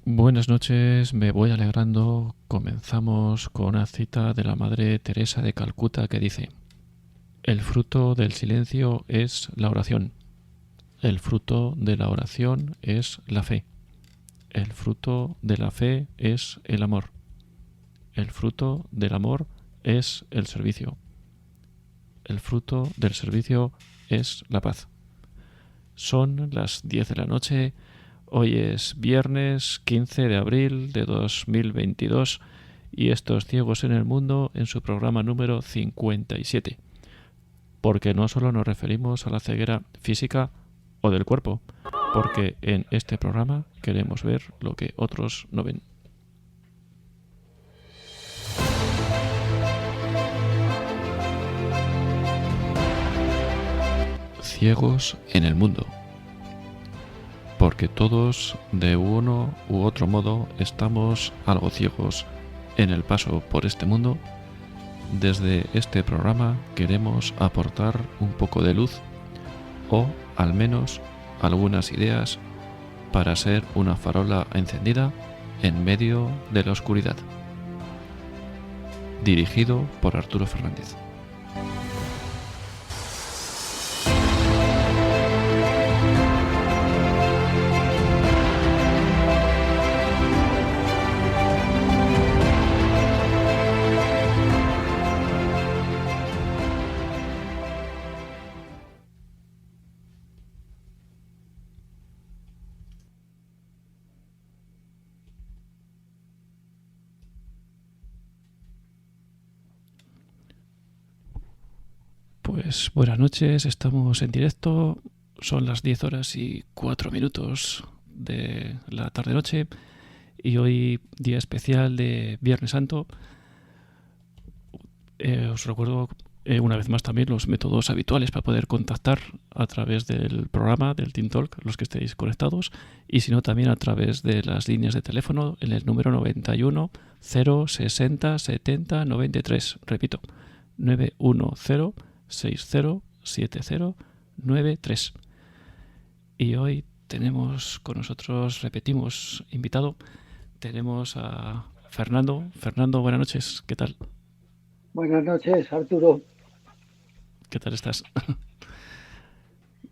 Buenas noches, me voy alegrando. Comenzamos con una cita de la Madre Teresa de Calcuta que dice: el fruto del silencio es la oración. El fruto de la oración es la fe. El fruto de la fe es el amor. El fruto del amor es el servicio. El fruto del servicio es la paz. Son las 10 de la noche. Hoy es viernes 15 de abril de 2022 y estos Ciegos en el Mundo en su programa número 57. Porque no solo nos referimos a la ceguera física o del cuerpo, porque en este programa queremos ver lo que otros no ven. Ciegos en el Mundo. Porque todos, de uno u otro modo, estamos algo ciegos en el paso por este mundo. Desde este programa queremos aportar un poco de luz o, al menos, algunas ideas para ser una farola encendida en medio de la oscuridad. Dirigido por Arturo Fernández. Pues buenas noches, estamos en directo, son las 10 horas y 4 minutos de la tarde-noche y hoy día especial de Viernes Santo. Os recuerdo una vez más también los métodos habituales para poder contactar a través del programa del Team Talk, los que estéis conectados, y si no también a través de las líneas de teléfono en el número 91 060 70 93. Repito, 910 60 70 93. Y hoy tenemos con nosotros, repetimos, invitado, tenemos a Fernando. Fernando, buenas noches, ¿qué tal? Buenas noches, Arturo. ¿Qué tal estás?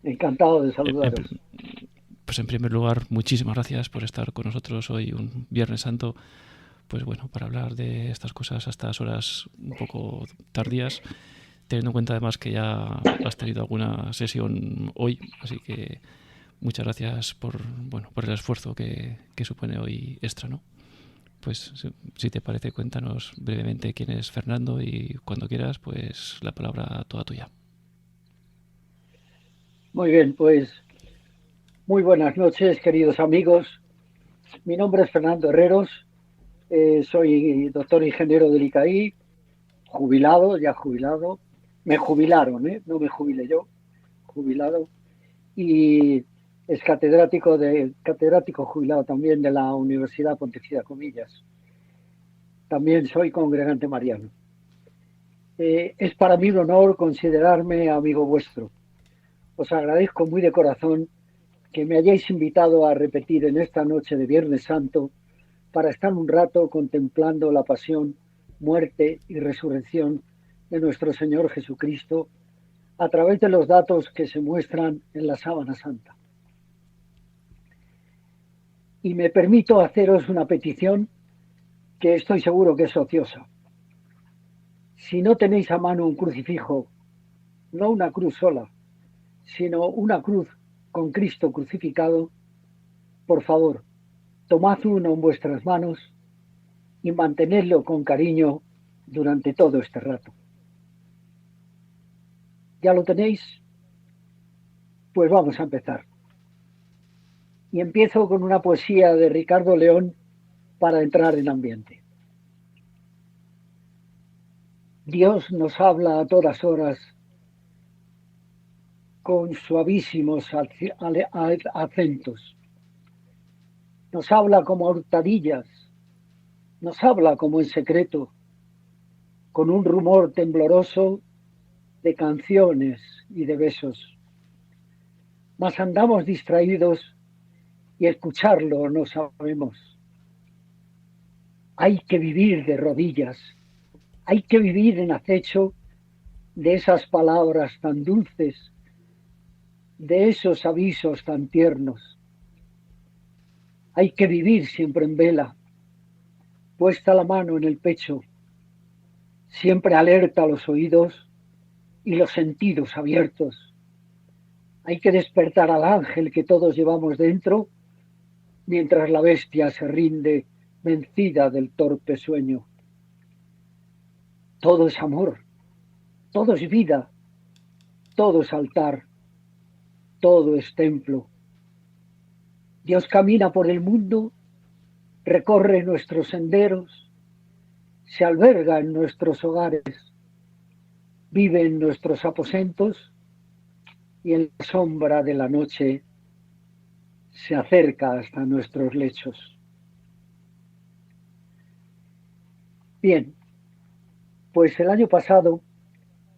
Encantado de En, saludaros. pues en primer lugar, muchísimas gracias por estar con nosotros hoy, un Viernes Santo, pues bueno, para hablar de estas cosas a estas horas un poco tardías, teniendo en cuenta además que ya has tenido alguna sesión hoy, así que muchas gracias por, bueno, por el esfuerzo que supone hoy extra, ¿no? Pues si te parece, cuéntanos brevemente quién es Fernando y cuando quieras, pues la palabra toda tuya. Muy bien, pues muy buenas noches, queridos amigos. Mi nombre es Fernando Herreros, soy doctor ingeniero del ICAI, jubilado, ya jubilado. Me jubilaron, ¿eh? No me jubilé yo, jubilado. Y es catedrático jubilado también de la Universidad Pontificia Comillas. También soy congregante mariano. Es para mí un honor considerarme amigo vuestro. Os agradezco muy de corazón que me hayáis invitado a repetir en esta noche de Viernes Santo para estar un rato contemplando la pasión, muerte y resurrección de nuestro Señor Jesucristo a través de los datos que se muestran en la Sábana Santa. Y me permito haceros una petición que estoy seguro que es ociosa. Si no tenéis a mano un crucifijo, no una cruz sola, sino una cruz con Cristo crucificado, por favor, tomad uno en vuestras manos y mantenedlo con cariño durante todo este rato. ¿Ya lo tenéis? Pues vamos a empezar. Y empiezo con una poesía de Ricardo León para entrar en ambiente. Dios nos habla a todas horas con suavísimos acentos. Nos habla como a hurtadillas, nos habla como en secreto, con un rumor tembloroso de canciones y de besos. Mas andamos distraídos y escucharlo no sabemos. Hay que vivir de rodillas, hay que vivir en acecho de esas palabras tan dulces, de esos avisos tan tiernos. Hay que vivir siempre en vela, puesta la mano en el pecho, siempre alerta a los oídos y los sentidos abiertos. Hay que despertar al ángel que todos llevamos dentro, mientras la bestia se rinde vencida del torpe sueño. Todo es amor, todo es vida, todo es altar, todo es templo. Dios camina por el mundo, recorre nuestros senderos, se alberga en nuestros hogares, vive en nuestros aposentos y en la sombra de la noche se acerca hasta nuestros lechos. Bien, pues el año pasado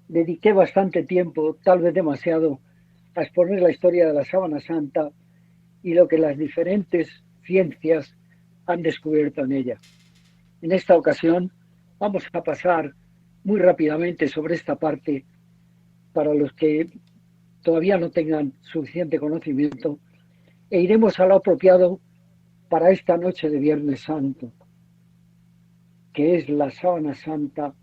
dediqué bastante tiempo, tal vez demasiado, a exponer la historia de la Sábana Santa y lo que las diferentes ciencias han descubierto en ella. En esta ocasión vamos a pasar muy rápidamente sobre esta parte para los que todavía no tengan suficiente conocimiento e iremos a lo apropiado para esta noche de Viernes Santo, que es la Sábana Santa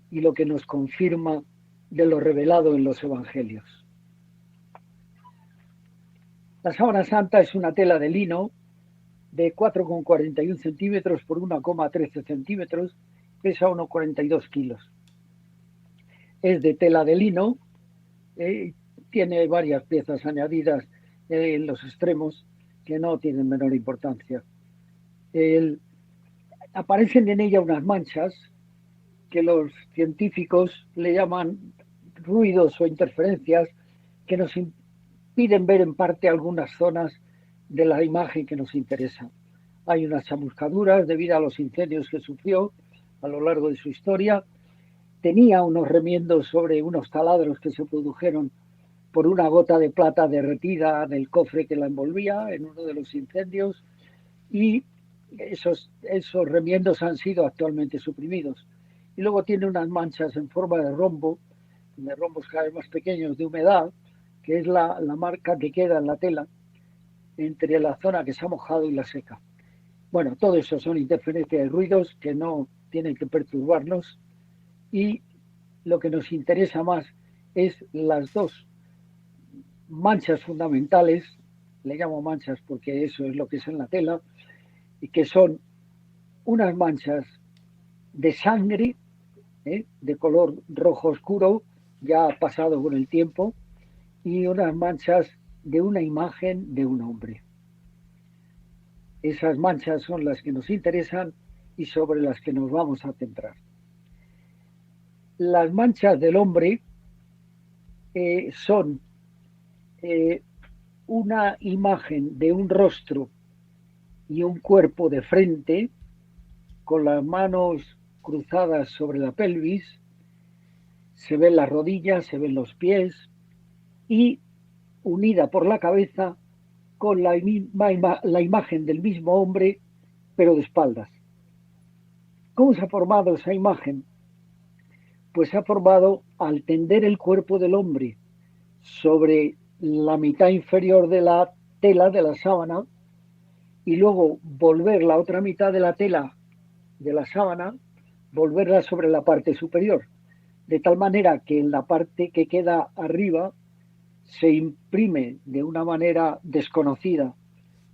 y lo que nos confirma de lo revelado en los Evangelios. La Sábana Santa es una tela de lino de 4,41 centímetros por 1,13 centímetros, pesa unos 42 kilos. Es de tela de lino, tiene varias piezas añadidas en los extremos que no tienen menor importancia. Aparecen en ella unas manchas que los científicos le llaman ruidos o interferencias que nos impiden ver en parte algunas zonas de la imagen que nos interesa. Hay unas chamuscaduras debido a los incendios que sufrió a lo largo de su historia. Tenía unos remiendos sobre unos taladros que se produjeron por una gota de plata derretida del cofre que la envolvía en uno de los incendios, y esos remiendos han sido actualmente suprimidos. Y luego tiene unas manchas en forma de rombos cada vez más pequeños de humedad, que es la marca que queda en la tela entre la zona que se ha mojado y la seca. Bueno, todo eso son interferencias de ruidos que no tienen que perturbarnos, y lo que nos interesa más es las dos manchas fundamentales, le llamo manchas porque eso es lo que es en la tela, y que son unas manchas de sangre, de color rojo oscuro, ya pasado con el tiempo, y unas manchas de una imagen de un hombre. Esas manchas son las que nos interesan y sobre las que nos vamos a centrar. Las manchas del hombre son una imagen de un rostro y un cuerpo de frente, con las manos cruzadas sobre la pelvis, se ven las rodillas, se ven los pies, y unida por la cabeza con la imagen del mismo hombre, pero de espaldas. ¿Cómo se ha formado esa imagen? Pues se ha formado al tender el cuerpo del hombre sobre la mitad inferior de la tela de la sábana y luego volver la otra mitad de la tela de la sábana, volverla sobre la parte superior, de tal manera que en la parte que queda arriba se imprime de una manera desconocida,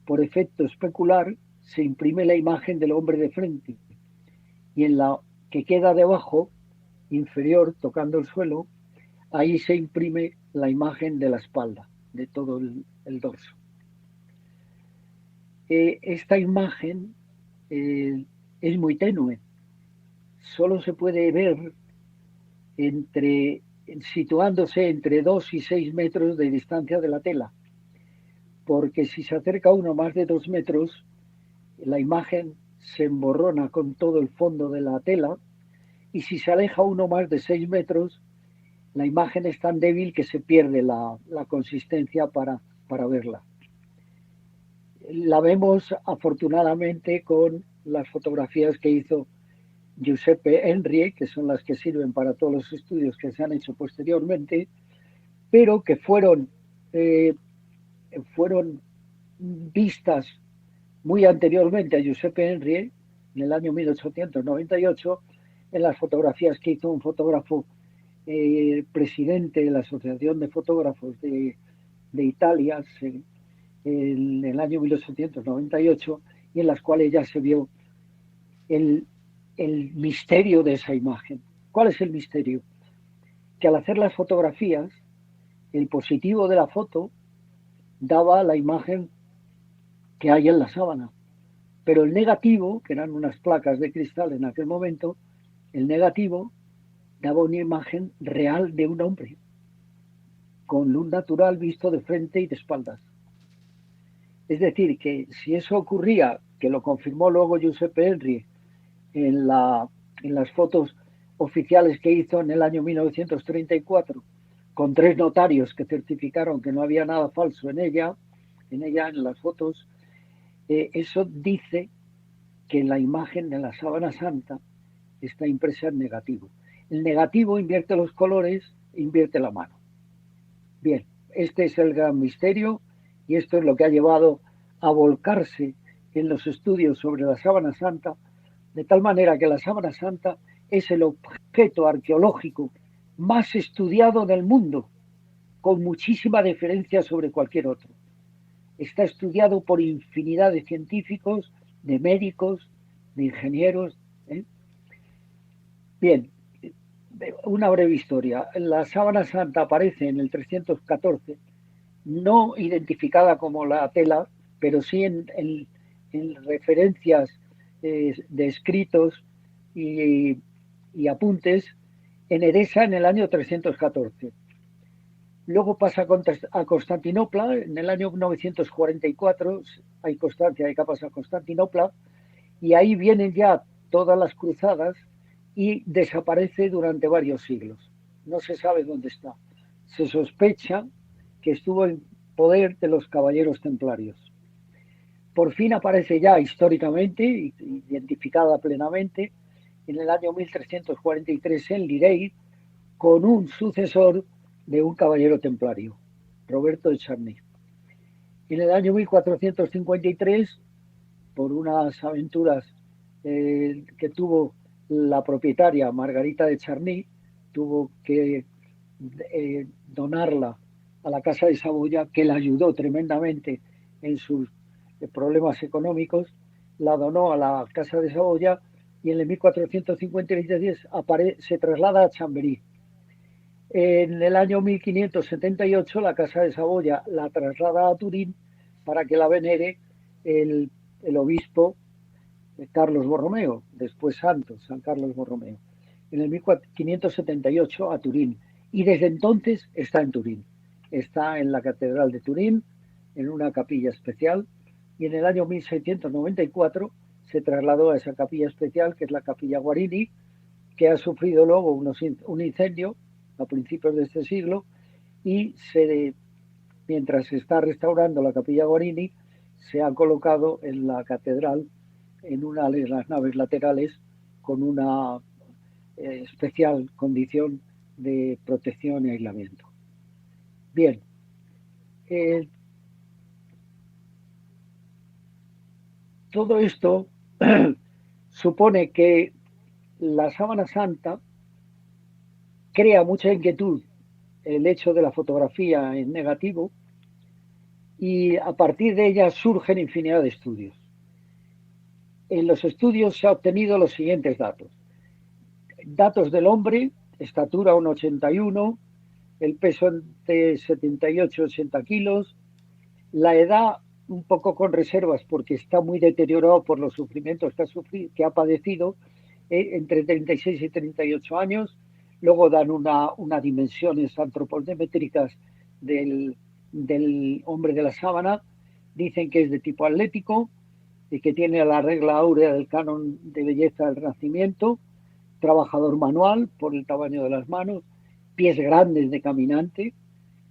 por efecto especular, se imprime la imagen del hombre de frente, y en la que queda debajo, inferior, tocando el suelo, ahí se imprime la imagen de la espalda, de todo el dorso. Esta imagen es muy tenue, solo se puede ver situándose entre 2 y 6 metros de distancia de la tela, porque si se acerca uno más de 2 metros, la imagen se emborrona con todo el fondo de la tela, y si se aleja uno más de 6 metros, la imagen es tan débil que se pierde la consistencia para verla. La vemos afortunadamente con las fotografías que hizo Giuseppe Enrie, que son las que sirven para todos los estudios que se han hecho posteriormente, pero que fueron vistas muy anteriormente a Giuseppe Enrie, en el año 1898, en las fotografías que hizo un fotógrafo presidente de la Asociación de Fotógrafos de Italia en el año 1898, y en las cuales ya se vio el, el misterio de esa imagen. ¿Cuál es el misterio? Que al hacer las fotografías, el positivo de la foto daba la imagen que hay en la sábana, pero el negativo, que eran unas placas de cristal en aquel momento, el negativo daba una imagen real de un hombre, con luz natural visto de frente y de espaldas. Es decir, que si eso ocurría, que lo confirmó luego Giuseppe Enri en las fotos oficiales que hizo en el año 1934, con 3 notarios que certificaron que no había nada falso en las fotos, eso dice que la imagen de la sábana santa está impresa en negativo. El negativo invierte los colores, invierte la mano. Bien, este es el gran misterio y esto es lo que ha llevado a volcarse en los estudios sobre la sábana santa, de tal manera que la sábana santa es el objeto arqueológico más estudiado del mundo, con muchísima diferencia sobre cualquier otro. Está estudiado por infinidad de científicos, de médicos, de ingenieros. Bien, una breve historia. La sábana santa aparece en el 314, no identificada como la tela, pero sí en referencias de escritos y apuntes en Edesa en el año 314. Luego pasa a Constantinopla en el año 944, hay constancia de que pasa a Constantinopla, y ahí vienen ya todas las cruzadas y desaparece durante varios siglos. No se sabe dónde está. Se sospecha que estuvo en poder de los caballeros templarios. Por fin aparece ya históricamente, identificada plenamente, en el año 1343 en Lirey, con un sucesor de un caballero templario, Roberto de Charny. En el año 1453, por unas aventuras que tuvo la propietaria Margarita de Charny, tuvo que donarla a la Casa de Saboya, que la ayudó tremendamente en sus problemas económicos, la donó a la Casa de Saboya y en el 1453 se traslada a Chamberí. En el año 1578 la Casa de Saboya la traslada a Turín para que la venere el obispo Carlos Borromeo, después santo, San Carlos Borromeo, en el 1578 a Turín. Y desde entonces está en Turín. Está en la Catedral de Turín, en una capilla especial, y en el año 1694 se trasladó a esa capilla especial, que es la Capilla Guarini, que ha sufrido luego un incendio a principios de este siglo, y mientras se está restaurando la Capilla Guarini, se ha colocado en la catedral, en una de las naves laterales, con una especial condición de protección y aislamiento. Bien, todo esto supone que la sábana santa crea mucha inquietud el hecho de la fotografía en negativo, y a partir de ella surgen infinidad de estudios. En los estudios se han obtenido los siguientes datos. Datos del hombre: estatura 1,81, el peso de 78-80 kilos, la edad un poco con reservas porque está muy deteriorado por los sufrimientos que ha padecido, entre 36 y 38 años. Luego dan unas dimensiones antropométricas del hombre de la sábana. Dicen que es de tipo atlético y que tiene la regla áurea del canon de belleza del Renacimiento, trabajador manual por el tamaño de las manos, pies grandes de caminante,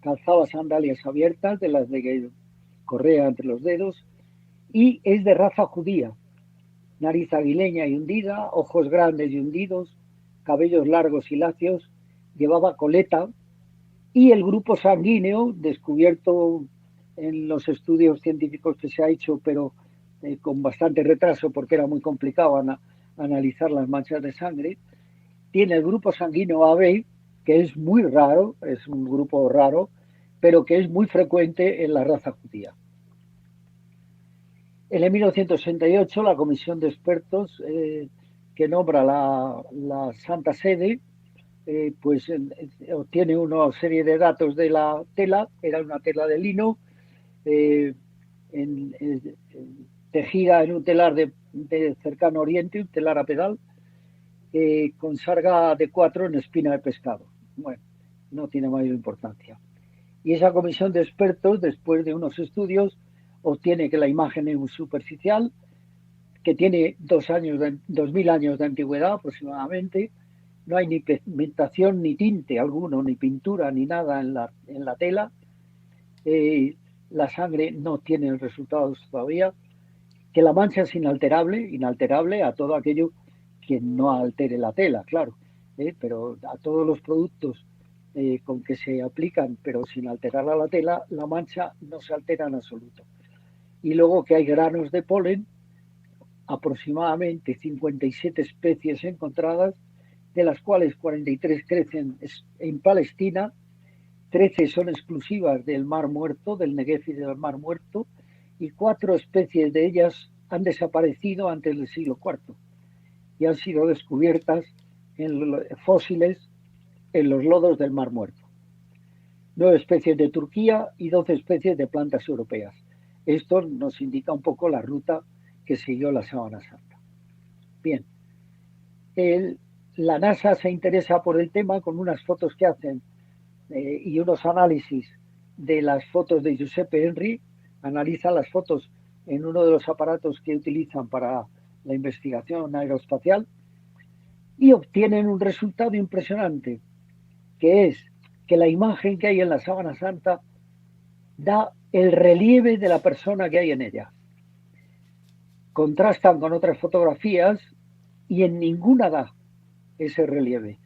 calzaba sandalias abiertas de las de correa entre los dedos, y es de raza judía, nariz aguileña y hundida, ojos grandes y hundidos, cabellos largos y lacios, llevaba coleta y el grupo sanguíneo, descubierto en los estudios científicos que se ha hecho, pero con bastante retraso porque era muy complicado analizar las manchas de sangre, tiene el grupo sanguíneo AB, que es muy raro, es un grupo raro, pero que es muy frecuente en la raza judía. En 1968, la comisión de expertos que nombra la Santa Sede, pues obtiene una serie de datos de la tela, era una tela de lino, eh, tejida en un telar de cercano oriente, un telar a pedal, con sarga de 4 en espina de pescado. Bueno, no tiene mayor importancia. Y esa comisión de expertos, después de unos estudios, obtiene que la imagen es superficial, que tiene 2000 años de antigüedad aproximadamente, no hay ni pigmentación, ni tinte alguno, ni pintura, ni nada en la tela, la sangre no tiene resultados todavía, que la mancha es inalterable a todo aquello que no altere la tela, claro, pero a todos los productos con que se aplican, pero sin alterar a la tela, la mancha no se altera en absoluto. Y luego que hay granos de polen, aproximadamente 57 especies encontradas, de las cuales 43 crecen en Palestina, 13 son exclusivas del Mar Muerto, del Negev y del Mar Muerto, y 4 especies de ellas han desaparecido antes del siglo IV y han sido descubiertas en fósiles en los lodos del Mar Muerto. 9 especies de Turquía y 12 especies de plantas europeas. Esto nos indica un poco la ruta que siguió la Sábana Santa. Bien, la NASA se interesa por el tema con unas fotos que hacen y unos análisis de las fotos de Giuseppe Henry, analiza las fotos en uno de los aparatos que utilizan para la investigación aeroespacial y obtienen un resultado impresionante, que es que la imagen que hay en la Sábana Santa da el relieve de la persona que hay en ella. Contrastan con otras fotografías y en ninguna da ese relieve.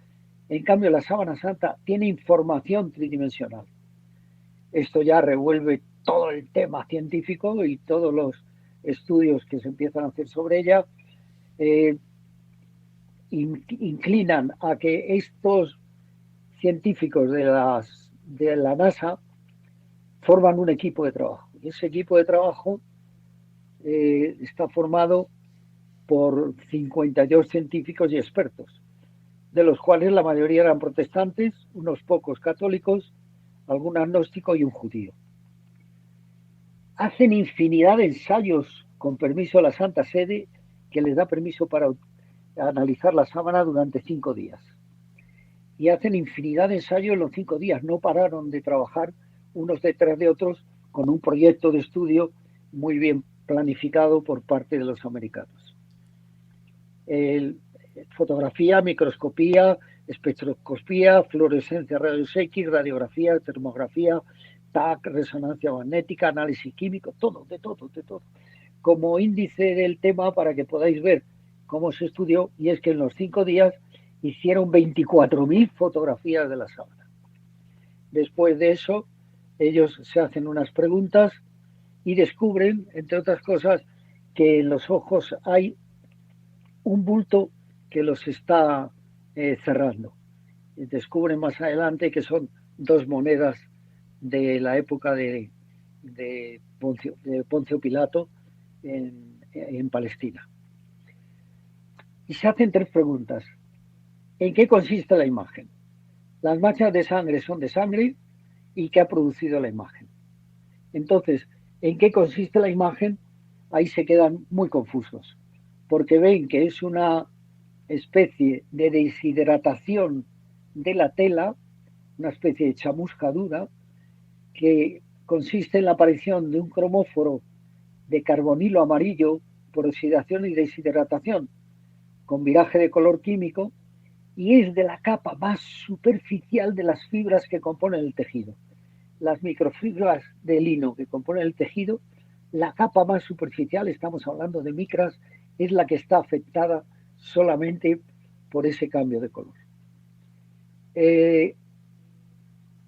En cambio, la Sábana Santa tiene información tridimensional. Esto ya revuelve todo el tema científico y todos los estudios que se empiezan a hacer sobre ella inclinan a que estos científicos de la NASA forman un equipo de trabajo. Y ese equipo de trabajo está formado por 52 científicos y expertos, de los cuales la mayoría eran protestantes, unos pocos católicos, algún agnóstico y un judío. Hacen infinidad de ensayos con permiso de la Santa Sede, que les da permiso para analizar la sábana durante 5 días. Y hacen infinidad de ensayos en los 5 días. No pararon de trabajar unos detrás de otros con un proyecto de estudio muy bien planificado por parte de los americanos. Fotografía, microscopía, espectroscopía, fluorescencia, rayos X, radiografía, termografía, TAC, resonancia magnética, análisis químico, todo, de todo. Como índice del tema para que podáis ver cómo se estudió, y es que en los 5 días hicieron 24.000 fotografías de la sábana. Después de eso, ellos se hacen unas preguntas y descubren, entre otras cosas, que en los ojos hay un bulto que los está cerrando. Descubren más adelante que son 2 monedas de la época de Poncio Pilato en Palestina. Y se hacen 3 preguntas. ¿En qué consiste la imagen? Las manchas de sangre son de sangre y ¿qué ha producido la imagen? Entonces, ¿en qué consiste la imagen? Ahí se quedan muy confusos, porque ven que es una especie de deshidratación de la tela, una especie de chamuscadura, que consiste en la aparición de un cromóforo de carbonilo amarillo por oxidación y deshidratación, con viraje de color químico, y es de la capa más superficial de las fibras que componen el tejido. Las microfibras de lino que componen el tejido La capa más superficial, estamos hablando de micras, es la que está afectada solamente por ese cambio de color.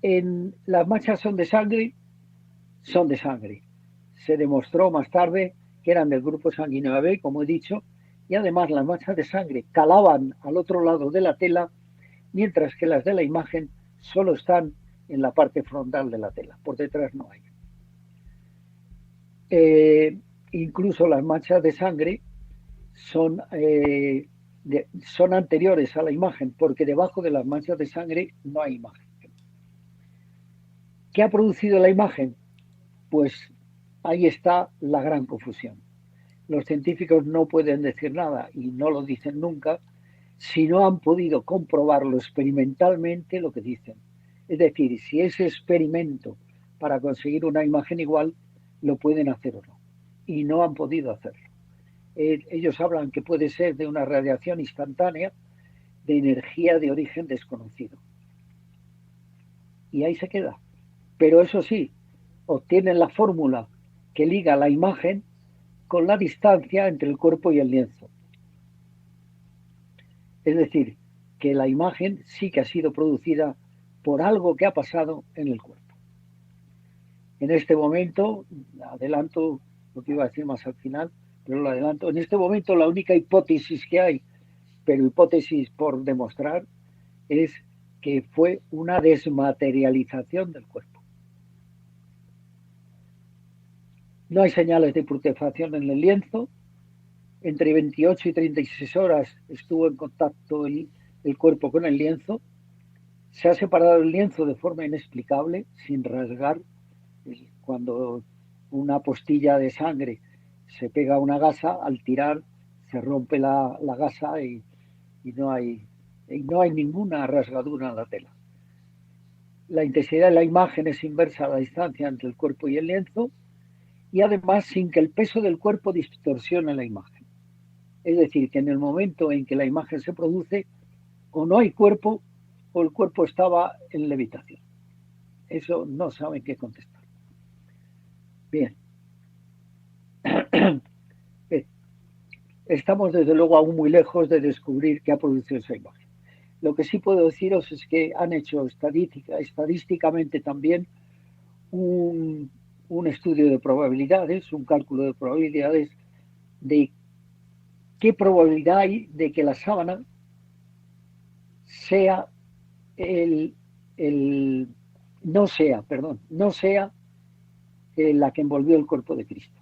En las manchas son de sangre. Se demostró más tarde que eran del grupo sanguíneo AB, como he dicho, y además las manchas de sangre calaban al otro lado de la tela, mientras que las de la imagen solo están en la parte frontal de la tela, por detrás no hay. Incluso las manchas de sangre son anteriores a la imagen, porque debajo de las manchas de sangre no hay imagen. ¿Qué ha producido la imagen? Pues ahí está la gran confusión. Los científicos no pueden decir nada y no lo dicen nunca si no han podido comprobarlo experimentalmente lo que dicen. Es decir, si ese experimento para conseguir una imagen igual lo pueden hacer o no. Y no han podido hacerlo. Ellos hablan que puede ser de una radiación instantánea de energía de origen desconocido. Y ahí se queda. Pero eso sí, obtienen la fórmula que liga la imagen con la distancia entre el cuerpo y el lienzo. Es decir, que la imagen sí que ha sido producida por algo que ha pasado en el cuerpo. En este momento, adelanto lo que iba a decir más al final, pero lo adelanto, en este momento la única hipótesis que hay, pero hipótesis por demostrar, es que fue una desmaterialización del cuerpo. No hay señales de putrefacción en el lienzo. Entre 28 y 36 horas estuvo en contacto el cuerpo con el lienzo. Se ha separado el lienzo de forma inexplicable, sin rasgar. Cuando una postilla de sangre se pega a una gasa, al tirar se rompe la gasa y no hay ninguna rasgadura en la tela. La intensidad de la imagen es inversa a la distancia entre el cuerpo y el lienzo, y además sin que el peso del cuerpo distorsione la imagen. Es decir, que en el momento en que la imagen se produce, o no hay cuerpo o el cuerpo estaba en levitación. Eso no saben qué contestar. Bien. Estamos desde luego aún muy lejos de descubrir qué ha producido esa imagen. Lo que sí puedo deciros es que han hecho estadísticamente también un estudio de probabilidades, un cálculo de probabilidades de qué probabilidad hay de que la sábana sea no sea la que envolvió el cuerpo de Cristo.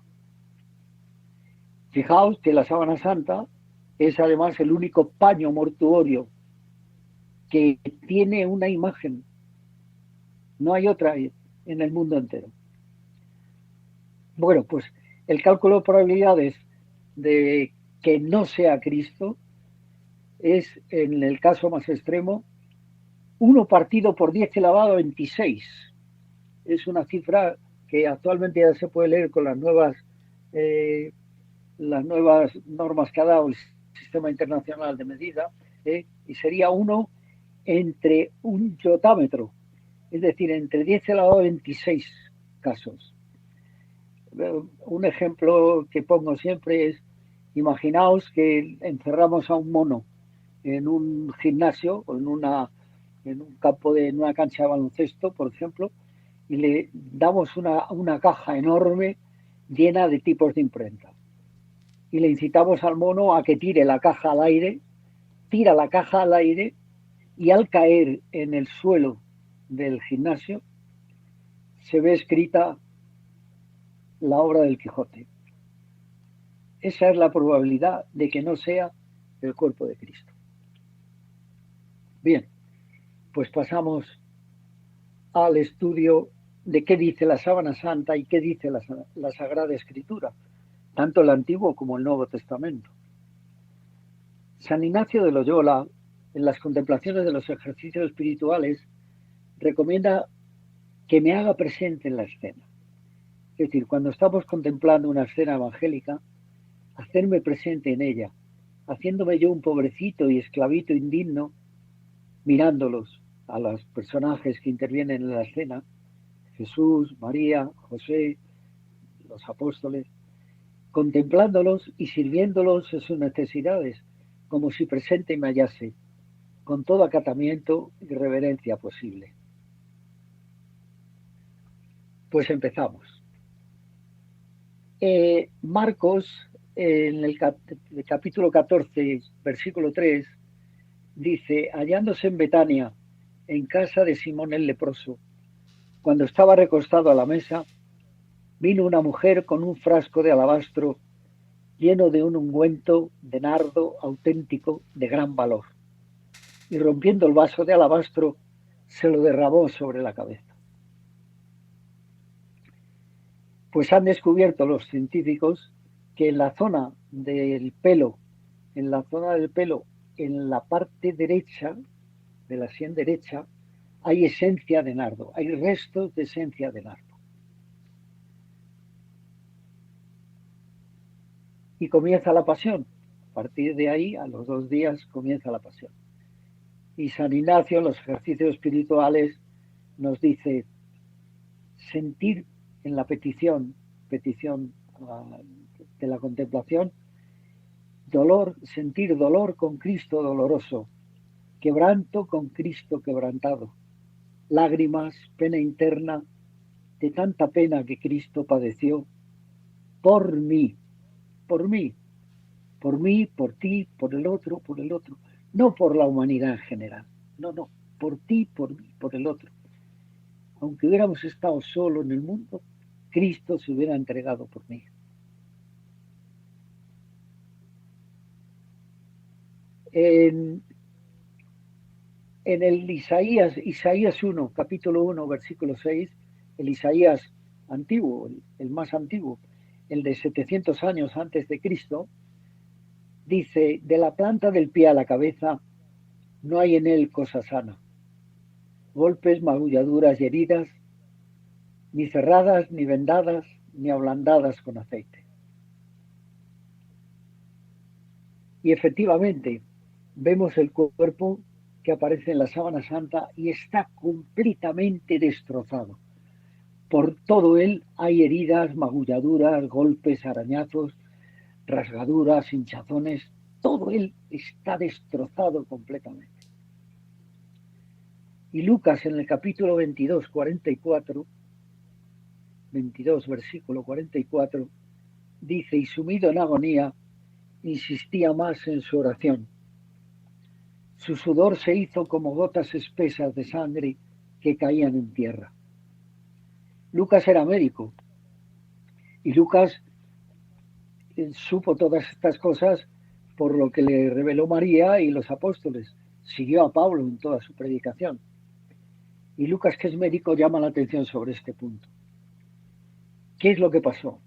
Fijaos que la sábana santa es además el único paño mortuorio que tiene una imagen. No hay otra en el mundo entero. Bueno, pues el cálculo de probabilidades de que no sea Cristo es, en el caso más extremo, 1 partido por 10 elevado a 26. Es una cifra que actualmente ya se puede leer con las nuevas normas que ha dado el Sistema Internacional de Medida, y sería 1 entre un yotámetro, es decir, entre 10 elevado a 26 casos. Un ejemplo que pongo siempre es, imaginaos que encerramos a un mono en un gimnasio o en un campo en una cancha de baloncesto, por ejemplo, y le damos una caja enorme llena de tipos de imprenta. Y le incitamos al mono a que tire la caja al aire, tira la caja al aire y al caer en el suelo del gimnasio se ve escrita la obra del Quijote. Esa es la probabilidad de que no sea el cuerpo de Cristo. Bien, pues pasamos al estudio de qué dice la Sábana Santa y qué dice la Sagrada Escritura, tanto el Antiguo como el Nuevo Testamento. San Ignacio de Loyola, en las contemplaciones de los ejercicios espirituales, recomienda que me haga presente en la escena. Es decir, cuando estamos contemplando una escena evangélica, hacerme presente en ella, haciéndome yo un pobrecito y esclavito indigno, mirándolos a los personajes que intervienen en la escena, Jesús, María, José, los apóstoles, contemplándolos y sirviéndolos en sus necesidades, como si presente me hallase, con todo acatamiento y reverencia posible. Pues empezamos. Marcos, en el capítulo 14, versículo 3, dice, hallándose en Betania, en casa de Simón el leproso, cuando estaba recostado a la mesa, vino una mujer con un frasco de alabastro lleno de un ungüento de nardo auténtico de gran valor, y rompiendo el vaso de alabastro, se lo derramó sobre la cabeza. Pues han descubierto los científicos que en la zona del pelo, en la parte derecha, de la sien derecha, hay esencia de nardo, hay restos de esencia de nardo. Y comienza la pasión. A partir de ahí, a los 2 días, comienza la pasión. Y San Ignacio, en los ejercicios espirituales, nos dice, sentir en la petición de la contemplación, sentir dolor con Cristo doloroso, quebranto con Cristo quebrantado, lágrimas, pena interna, de tanta pena que Cristo padeció por mí, por mí, por ti, por el otro, no por la humanidad en general, no, por ti, por mí, por el otro. Aunque hubiéramos estado solo en el mundo, Cristo se hubiera entregado por mí. En el Isaías 1, capítulo 1, versículo 6, el Isaías antiguo, el más antiguo, el de 700 años antes de Cristo, dice, de la planta del pie a la cabeza no hay en él cosa sana. Golpes, magulladuras y heridas, ni cerradas, ni vendadas, ni ablandadas con aceite. Y efectivamente, vemos el cuerpo que aparece en la sábana santa y está completamente destrozado. Por todo él hay heridas, magulladuras, golpes, arañazos, rasgaduras, hinchazones. Todo él está destrozado completamente. Y Lucas en el capítulo 22, versículo 44, dice, y sumido en agonía, insistía más en su oración. Su sudor se hizo como gotas espesas de sangre que caían en tierra. Lucas era médico y Lucas supo todas estas cosas por lo que le reveló María y los apóstoles. Siguió a Pablo en toda su predicación. Y Lucas, que es médico, llama la atención sobre este punto. ¿Qué es lo que pasó?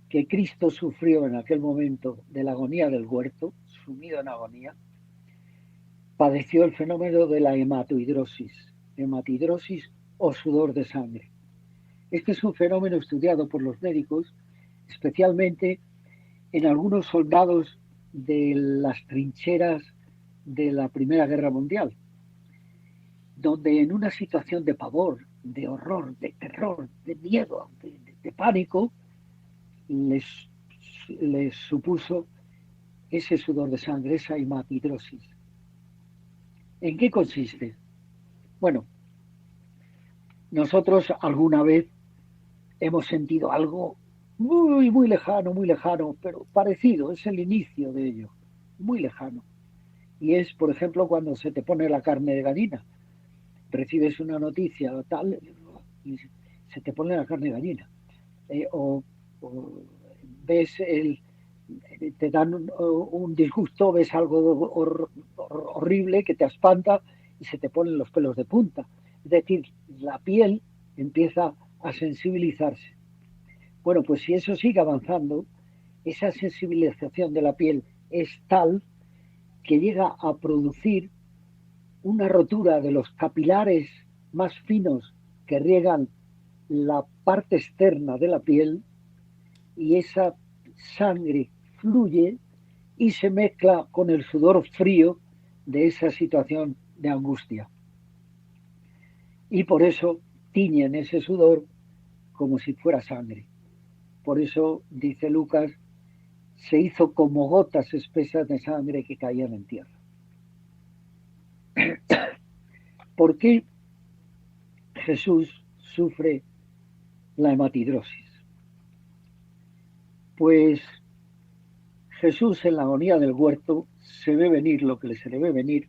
Que Cristo sufrió en aquel momento de la agonía del huerto, sumido en agonía, padeció el fenómeno de la hematidrosis o sudor de sangre. Este es un fenómeno estudiado por los médicos, especialmente en algunos soldados de las trincheras de la Primera Guerra Mundial, donde en una situación de pavor, de horror, de terror, de miedo, de pánico, les supuso ese sudor de sangre, esa hematidrosis. ¿En qué consiste? Bueno, nosotros alguna vez hemos sentido algo muy lejano, pero parecido, es el inicio de ello, muy lejano. Y es, por ejemplo, cuando se te pone la carne de gallina. Recibes una noticia o tal y se te pone la carne de gallina. O ves te dan un disgusto, ves algo horrible que te espanta y se te ponen los pelos de punta. Es decir, la piel empieza a sensibilizarse. Bueno, pues si eso sigue avanzando, esa sensibilización de la piel es tal que llega a producir una rotura de los capilares más finos que riegan la parte externa de la piel y esa sangre fluye y se mezcla con el sudor frío de esa situación de angustia. Y por eso tiñen ese sudor como si fuera sangre. Por eso, dice Lucas, se hizo como gotas espesas de sangre que caían en tierra. ¿Por qué Jesús sufre la hematidrosis? Pues Jesús en la agonía del huerto se ve venir lo que se le ve venir,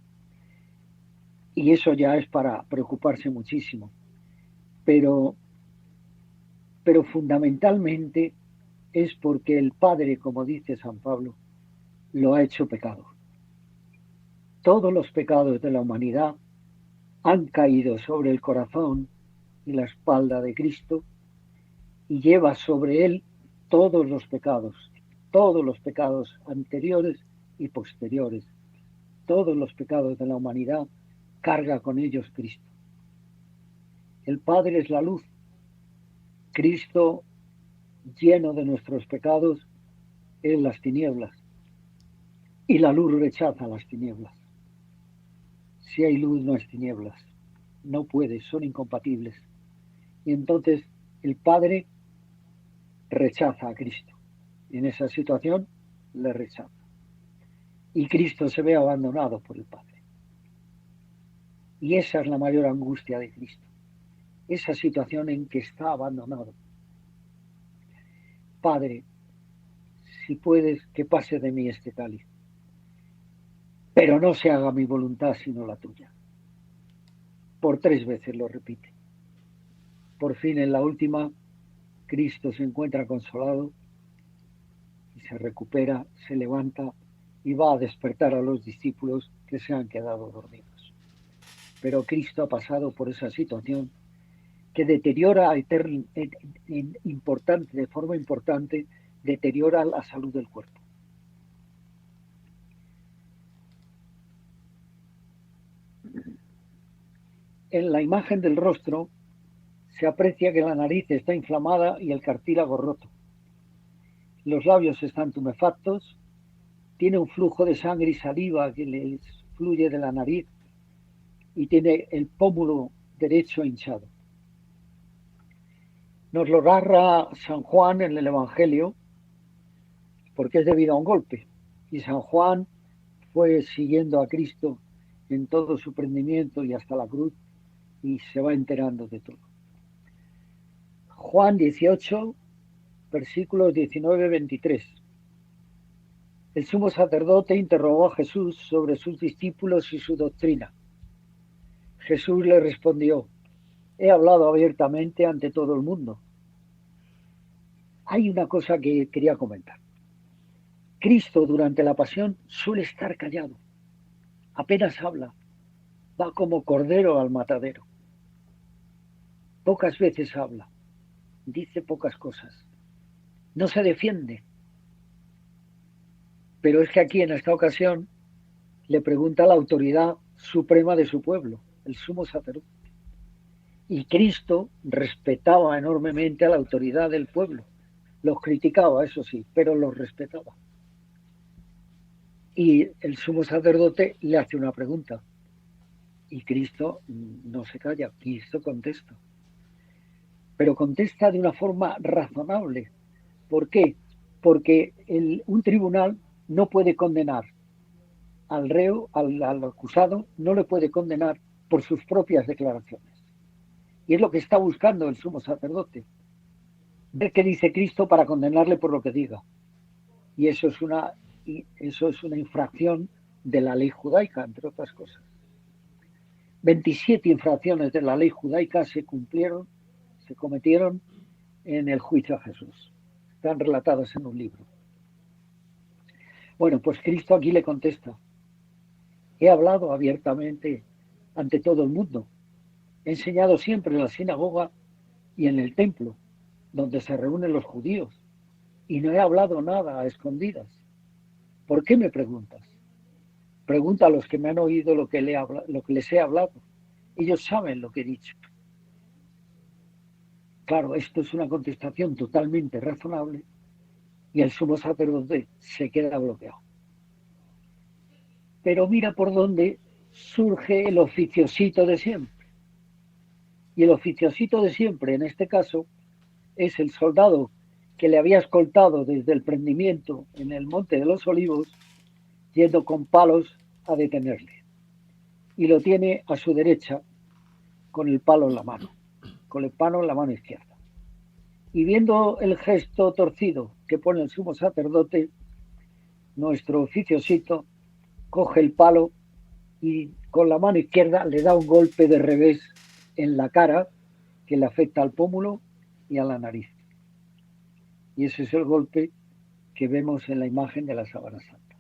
y eso ya es para preocuparse muchísimo. Pero fundamentalmente es porque el Padre, como dice San Pablo, lo ha hecho pecado. Todos los pecados de la humanidad han caído sobre el corazón y la espalda de Cristo y lleva sobre él todos los pecados anteriores y posteriores, todos los pecados de la humanidad, carga con ellos Cristo. El Padre es la luz. Cristo, lleno de nuestros pecados, es las tinieblas. Y la luz rechaza las tinieblas. Si hay luz, no hay tinieblas. No puede, son incompatibles. Y entonces el Padre rechaza a Cristo. En esa situación le rechaza. Y Cristo se ve abandonado por el Padre. Y esa es la mayor angustia de Cristo. Esa situación en que está abandonado. Padre, si puedes, que pase de mí este cáliz. Pero no se haga mi voluntad sino la tuya. Por 3 veces lo repite. Por fin, en la última, Cristo se encuentra consolado y se recupera, se levanta y va a despertar a los discípulos que se han quedado dormidos. Pero Cristo ha pasado por esa situación que deteriora de forma importante, deteriora la salud del cuerpo. En la imagen del rostro se aprecia que la nariz está inflamada y el cartílago roto. Los labios están tumefactos, tiene un flujo de sangre y saliva que les fluye de la nariz y tiene el pómulo derecho hinchado. Nos lo narra San Juan en el Evangelio porque es debido a un golpe. Y San Juan fue siguiendo a Cristo en todo su prendimiento y hasta la cruz y se va enterando de todo. Juan 18, versículos 19-23. El sumo sacerdote interrogó a Jesús sobre sus discípulos y su doctrina. Jesús le respondió: he hablado abiertamente ante todo el mundo. Hay una cosa que quería comentar. Cristo durante la pasión suele estar callado, apenas habla, va como cordero al matadero. Pocas veces habla, dice pocas cosas, no se defiende. Pero es que aquí en esta ocasión le pregunta a la autoridad suprema de su pueblo, el sumo sacerdote. Y Cristo respetaba enormemente a la autoridad del pueblo. Los criticaba, eso sí, pero los respetaba. Y el sumo sacerdote le hace una pregunta. Y Cristo no se calla, Cristo contesta. Pero contesta de una forma razonable. ¿Por qué? Porque un tribunal no puede condenar al reo, al acusado, no le puede condenar por sus propias declaraciones. Y es lo que está buscando el sumo sacerdote. Ver qué dice Cristo para condenarle por lo que diga. Y eso es una infracción de la ley judaica, entre otras cosas. 27 infracciones de la ley judaica se cometieron en el juicio a Jesús. Están relatadas en un libro. Bueno, pues Cristo aquí le contesta: he hablado abiertamente ante todo el mundo. He enseñado siempre en la sinagoga y en el templo, donde se reúnen los judíos, y no he hablado nada a escondidas. ¿Por qué me preguntas? Pregunta a los que me han oído lo que les he hablado. Ellos saben lo que he dicho. Claro, esto es una contestación totalmente razonable y el sumo sacerdote se queda bloqueado. Pero mira por dónde surge el oficiosito de siempre. Y el oficiosito de siempre, en este caso, es el soldado que le había escoltado desde el prendimiento en el Monte de los Olivos, yendo con palos a detenerle. Y lo tiene a su derecha con el palo en la mano, con el palo en la mano izquierda. Y viendo el gesto torcido que pone el sumo sacerdote, nuestro oficiosito coge el palo y con la mano izquierda le da un golpe de revés en la cara que le afecta al pómulo y a la nariz. Y ese es el golpe que vemos en la imagen de la sábana santa.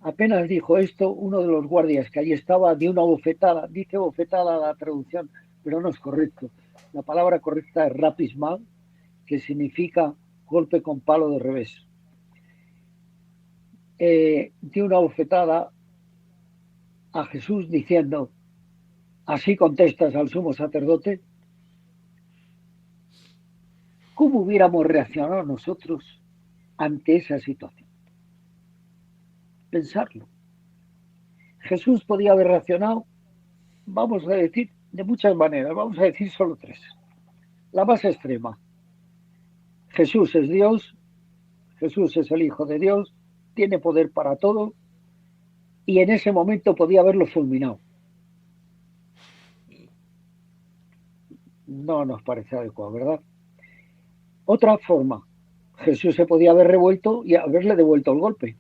Apenas dijo esto, uno de los guardias que allí estaba dio una bofetada, dice bofetada la traducción, pero no es correcto. La palabra correcta es rapismal, que significa golpe con palo de revés. Dio una bofetada a Jesús diciendo, ¿así contestas al sumo sacerdote? ¿Cómo hubiéramos reaccionado nosotros ante esa situación? Pensarlo. Jesús podía haber reaccionado, vamos a decir, de muchas maneras, vamos a decir solo tres. La más extrema. Jesús es Dios, Jesús es el Hijo de Dios, tiene poder para todo, y en ese momento podía haberlo fulminado. No nos parece adecuado, ¿verdad? Otra forma, Jesús se podía haber revuelto y haberle devuelto el golpe.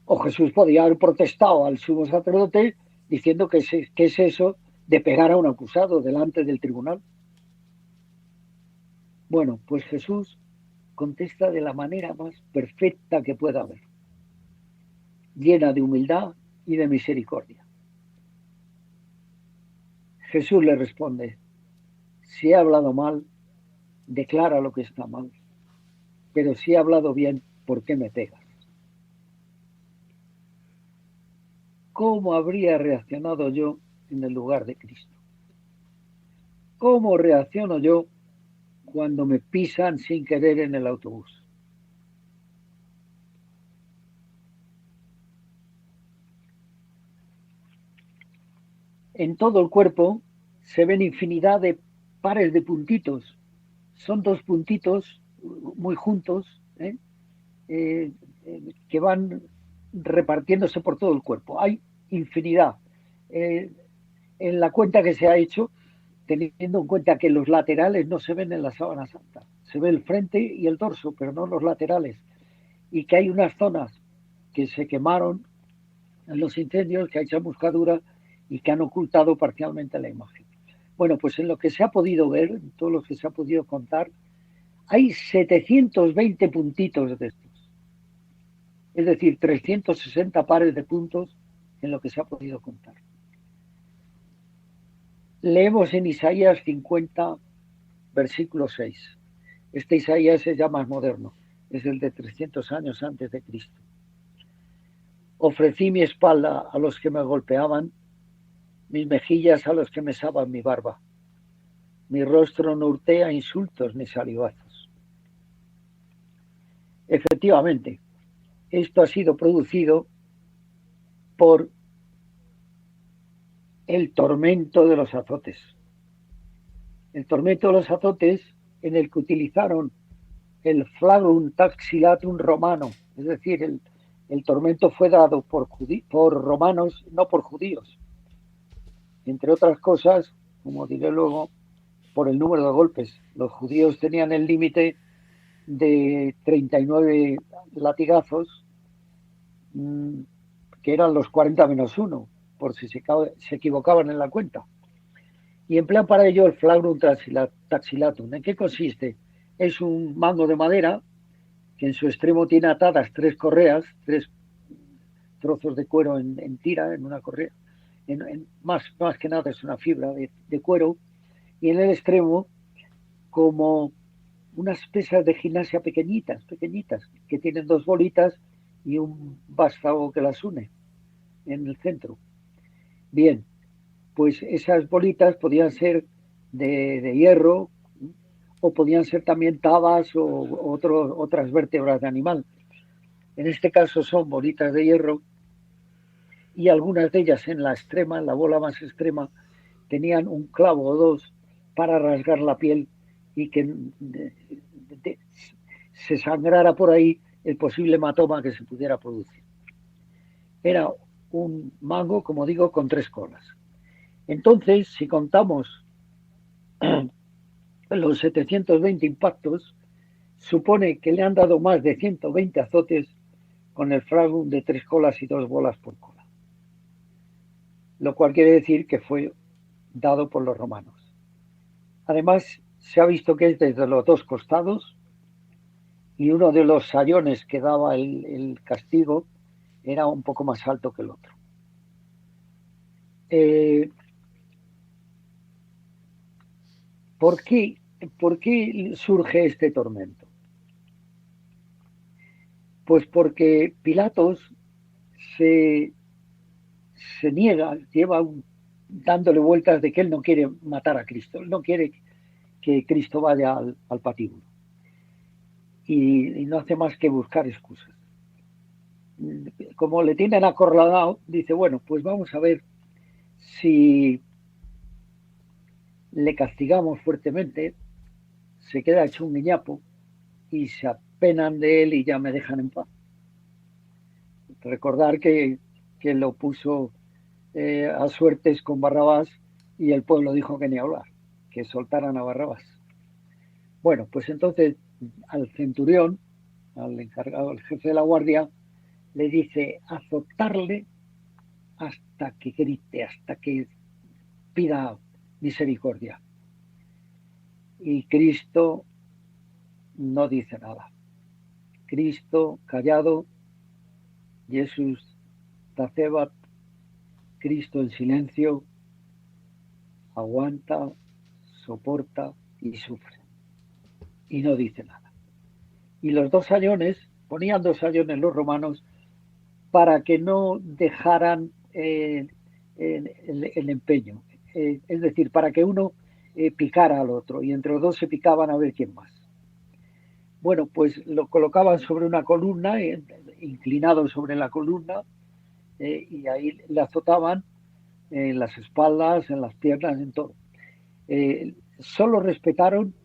O Jesús podía haber protestado al sumo sacerdote diciendo que es eso de pegar a un acusado delante del tribunal. Bueno, pues Jesús contesta de la manera más perfecta que pueda haber, llena de humildad y de misericordia. Jesús le responde, si he hablado mal, declara lo que está mal, pero si he hablado bien, ¿por qué me pegas? ¿Cómo habría reaccionado yo en el lugar de Cristo? ¿Cómo reacciono yo cuando me pisan sin querer en el autobús? En todo el cuerpo se ven infinidad de pares de puntitos. Son dos puntitos muy juntos, que van repartiéndose por todo el cuerpo. Hay infinidad. En la cuenta que se ha hecho, teniendo en cuenta que los laterales no se ven en la sábana santa, se ve el frente y el dorso, pero no los laterales, y que hay unas zonas que se quemaron en los incendios, que hay chamuscadura y que han ocultado parcialmente la imagen. Bueno, pues en lo que se ha podido ver, en todo lo que se ha podido contar, hay 720 puntitos de estos, es decir, 360 pares de puntos en lo que se ha podido contar. Leemos en Isaías 50, versículo 6. Este Isaías es ya más moderno, es el de 300 años antes de Cristo. Ofrecí mi espalda a los que me golpeaban, mis mejillas a los que mesaban mi barba. Mi rostro no hurtea insultos ni salivazos. Efectivamente, esto ha sido producido por el tormento de los azotes. El tormento de los azotes en el que utilizaron el flagrum taxilatum romano, es decir, el tormento fue dado por romanos, no por judíos. Entre otras cosas, como diré luego, por el número de golpes. Los judíos tenían el límite de 39 latigazos, que eran los 40 menos 1, por si se equivocaban en la cuenta. Y emplean para ello el flagrum taxilatum. ¿En qué consiste? Es un mango de madera que en su extremo tiene atadas 3 correas, 3 trozos de cuero en tira, en una correa. Más que nada es una fibra de cuero, y en el extremo como unas pesas de gimnasia pequeñitas, que tienen 2 bolitas y un vástago que las une en el centro. Bien, pues esas bolitas podían ser de hierro, o podían ser también tabas o otras vértebras de animal. En este caso son bolitas de hierro, y algunas de ellas en la extrema, en la bola más extrema, tenían un clavo o 2 para rasgar la piel y que se sangrara por ahí el posible hematoma que se pudiera producir. Era un mango, como digo, con 3 colas. Entonces, si contamos los 720 impactos, supone que le han dado más de 120 azotes con el fragum de 3 colas y 2 bolas por cola. Lo cual quiere decir que fue dado por los romanos. Además, se ha visto que es desde los 2 costados, y uno de los sayones que daba el castigo era un poco más alto que el otro. ¿Por qué surge este tormento? Pues porque Pilatos se niega, dándole vueltas de que él no quiere matar a Cristo, él no quiere que Cristo vaya al patíbulo. Y no hace más que buscar excusas. Como le tienen acorralado, dice, bueno, pues vamos a ver si le castigamos fuertemente, se queda hecho un guiñapo y se apenan de él y ya me dejan en paz. Recordar que lo puso a suertes con Barrabás y el pueblo dijo que ni hablar, que soltaran a Barrabás. Bueno, pues entonces al centurión, al encargado, al jefe de la guardia, le dice azotarle hasta que grite, hasta que pida misericordia. Y Cristo no dice nada. Cristo callado, Jesús tacebat, Cristo en silencio, aguanta, soporta y sufre. Y no dice nada. Y los 2 sayones, ponían 2 sayones los romanos para que no dejaran el empeño. Es decir, para que uno picara al otro y entre los 2 se picaban a ver quién más. Bueno, pues lo colocaban sobre una columna, inclinado sobre la columna, y ahí le azotaban en las espaldas, en las piernas, en todo. Solo respetaron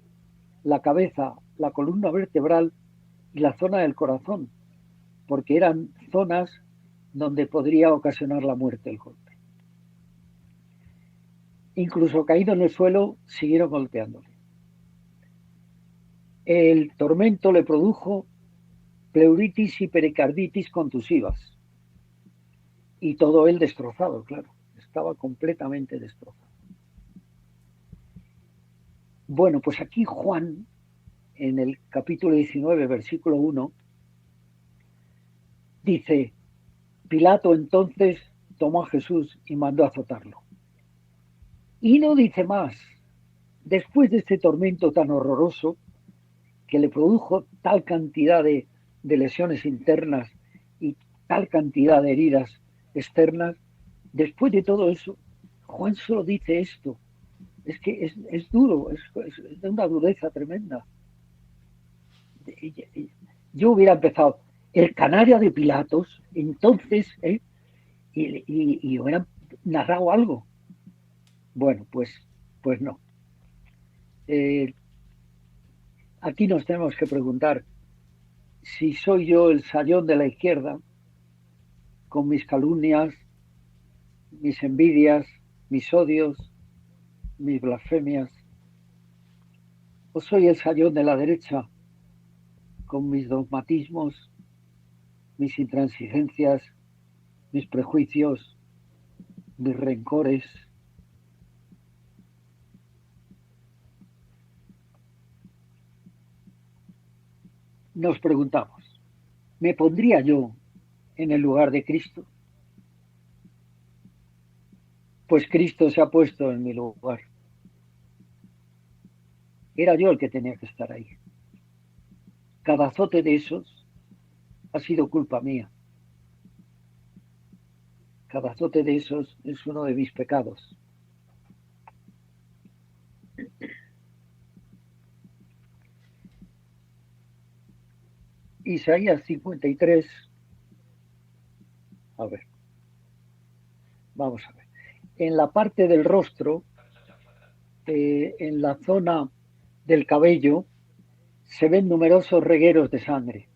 la cabeza, la columna vertebral y la zona del corazón, porque eran zonas donde podría ocasionar la muerte el golpe. Incluso caído en el suelo, siguieron golpeándole. El tormento le produjo pleuritis y pericarditis contusivas. Y todo él destrozado, claro. Estaba completamente destrozado. Bueno, pues aquí Juan, en el capítulo 19, versículo 1, dice, Pilato entonces tomó a Jesús y mandó a azotarlo. Y no dice más. Después de este tormento tan horroroso, que le produjo tal cantidad de lesiones internas y tal cantidad de heridas externas, después de todo eso, Juan solo dice esto. Es que es duro, es de una dureza tremenda. Yo hubiera empezado el canario de Pilatos, entonces, y hubiera narrado algo. Bueno, pues no. Aquí nos tenemos que preguntar si soy yo el sayón de la izquierda, con mis calumnias, mis envidias, mis odios, mis blasfemias, o soy el sayón de la derecha, con mis dogmatismos, mis intransigencias, mis prejuicios, mis rencores. Nos preguntamos, ¿me pondría yo en el lugar de Cristo? Pues Cristo se ha puesto en mi lugar. Era yo el que tenía que estar ahí. Cada azote de esos ha sido culpa mía. Cada azote de esos es uno de mis pecados. Isaías 53. A ver. Vamos a ver. En la parte del rostro, en la zona del cabello, se ven numerosos regueros de sangre.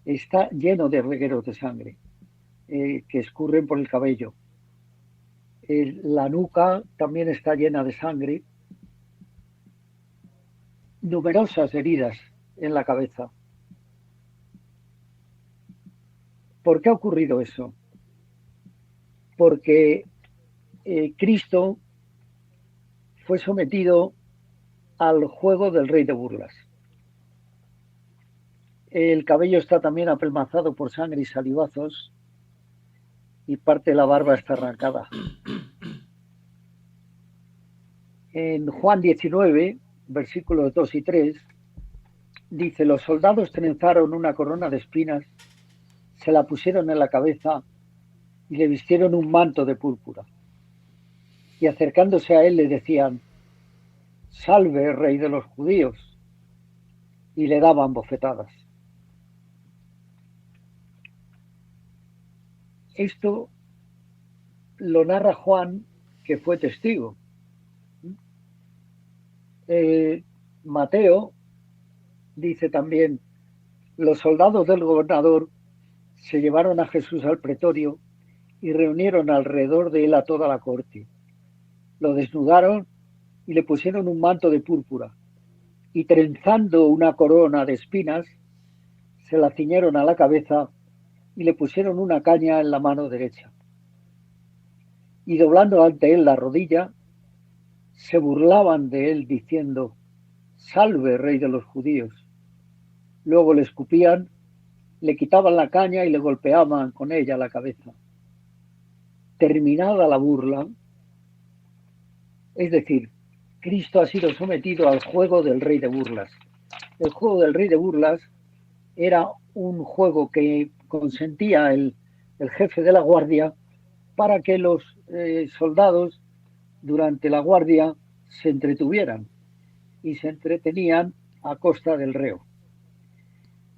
Está lleno de regueros de sangre que escurren por el cabello. La nuca también está llena de sangre. Numerosas heridas en la cabeza. ¿Por qué ha ocurrido eso? Porque Cristo fue sometido al juego del rey de burlas. El cabello está también apelmazado por sangre y salivazos y parte de la barba está arrancada. En Juan 19, versículos 2 y 3, dice: los soldados trenzaron una corona de espinas, se la pusieron en la cabeza y le vistieron un manto de púrpura. Y acercándose a él le decían: salve, rey de los judíos. Y le daban bofetadas. Esto lo narra Juan, que fue testigo. Mateo dice también: los soldados del gobernador se llevaron a Jesús al pretorio y reunieron alrededor de él a toda la corte. Lo desnudaron y le pusieron un manto de púrpura, y trenzando una corona de espinas, se la ciñeron a la cabeza y le pusieron una caña en la mano derecha. Y doblando ante él la rodilla, se burlaban de él diciendo: salve, rey de los judíos. Luego le escupían, le quitaban la caña y le golpeaban con ella la cabeza. Terminada la burla, es decir, Cristo ha sido sometido al juego del rey de burlas. El juego del rey de burlas era un juego que consentía el jefe de la guardia para que los soldados durante la guardia se entretuvieran y se entretenían a costa del reo.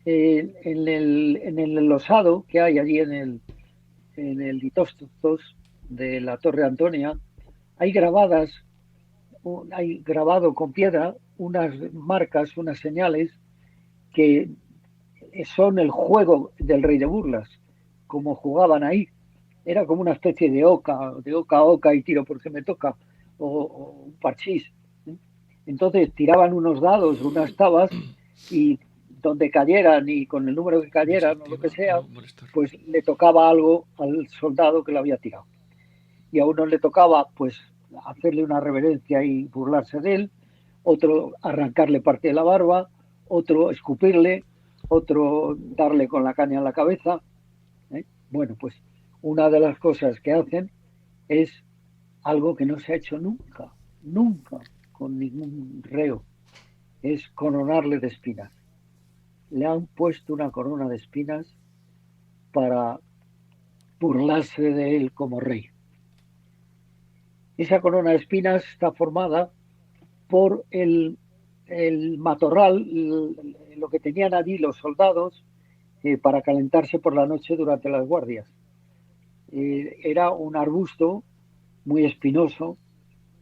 En el osado que hay allí en el Litostos de la Torre Antonia, hay grabado con piedra unas marcas, unas señales que son el juego del rey de burlas, como jugaban ahí. Era como una especie de oca a oca y tiro porque me toca, o un parchís. Entonces tiraban unos dados, unas tabas, y donde cayeran y con el número que cayeran o lo que sea, pues le tocaba algo al soldado que lo había tirado. Y a uno le tocaba pues hacerle una reverencia y burlarse de él, otro arrancarle parte de la barba, otro escupirle, otro darle con la caña en la cabeza. Bueno, pues una de las cosas que hacen es algo que no se ha hecho nunca, nunca con ningún reo, es coronarle de espinas. Le han puesto una corona de espinas para burlarse de él como rey. Esa corona de espinas está formada por el matorral, lo que tenían allí los soldados para calentarse por la noche durante las guardias. Era un arbusto muy espinoso,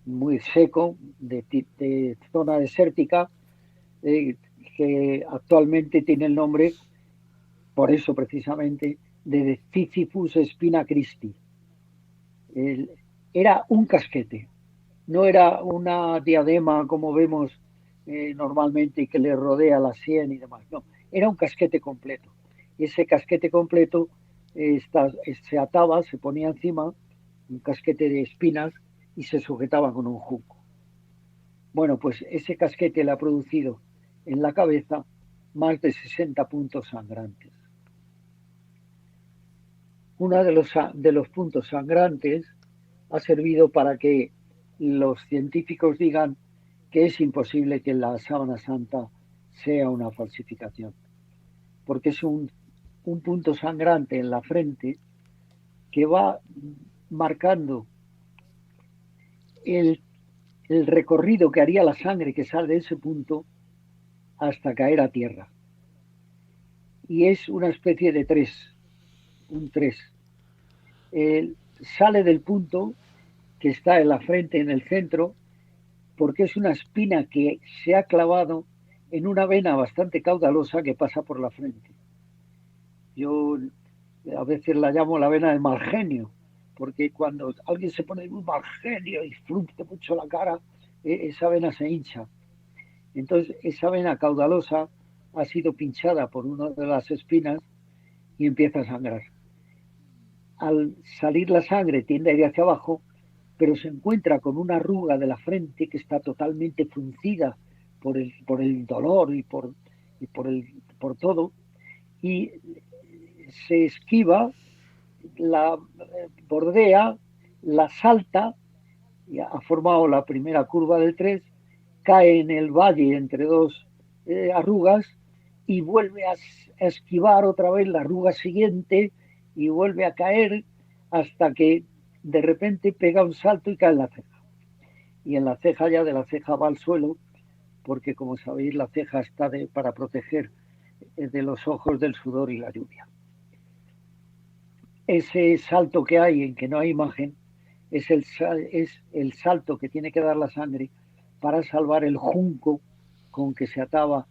muy seco, de zona desértica, que actualmente tiene el nombre, por eso precisamente, de Sisyphus spina Christi. Era un casquete, no era una diadema como vemos normalmente que le rodea la sien y demás, no, era un casquete completo. Y ese casquete completo se ataba, se ponía encima, un casquete de espinas, y se sujetaba con un junco. Bueno, pues ese casquete le ha producido en la cabeza más de 60 puntos sangrantes. Uno de los puntos sangrantes ha servido para que los científicos digan que es imposible que la sábana santa sea una falsificación, porque es un punto sangrante en la frente que va marcando el recorrido que haría la sangre que sale de ese punto hasta caer a tierra. Y es una especie de un 3. Sale del punto que está en la frente, en el centro, porque es una espina que se ha clavado en una vena bastante caudalosa que pasa por la frente. Yo a veces la llamo la vena del mal genio, porque cuando alguien se pone muy mal genio y frunce mucho la cara, esa vena se hincha. Entonces, esa vena caudalosa ha sido pinchada por una de las espinas y empieza a sangrar. Al salir la sangre tiende a ir hacia abajo, pero se encuentra con una arruga de la frente que está totalmente fruncida por el dolor por todo, y se esquiva, la bordea, la salta, y ha formado la primera curva del 3, cae en el valle entre dos arrugas y vuelve a esquivar otra vez la arruga siguiente y vuelve a caer hasta que de repente pega un salto y cae en la ceja. Y en la ceja, ya de la ceja va al suelo, porque como sabéis la ceja está para proteger de los ojos del sudor y la lluvia. Ese salto que hay en que no hay imagen es el salto que tiene que dar la sangre para salvar el junco con que se ataba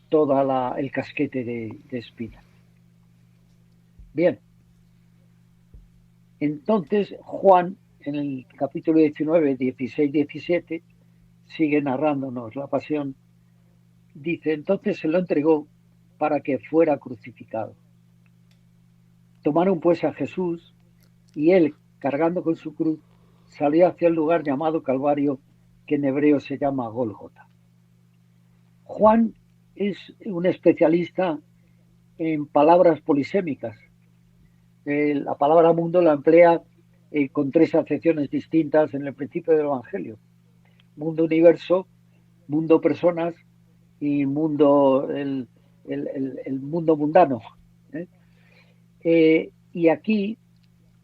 todo el casquete de espinas. Bien, entonces Juan en el capítulo 19, 16, 17 sigue narrándonos la pasión. Dice, entonces se lo entregó para que fuera crucificado. Tomaron pues a Jesús y él, cargando con su cruz, salió hacia el lugar llamado Calvario, que en hebreo se llama Gólgota. Juan es un especialista en palabras polisémicas. La palabra mundo la emplea con 3 acepciones distintas en el principio del Evangelio. Mundo universo, mundo personas y mundo el mundo mundano. Y aquí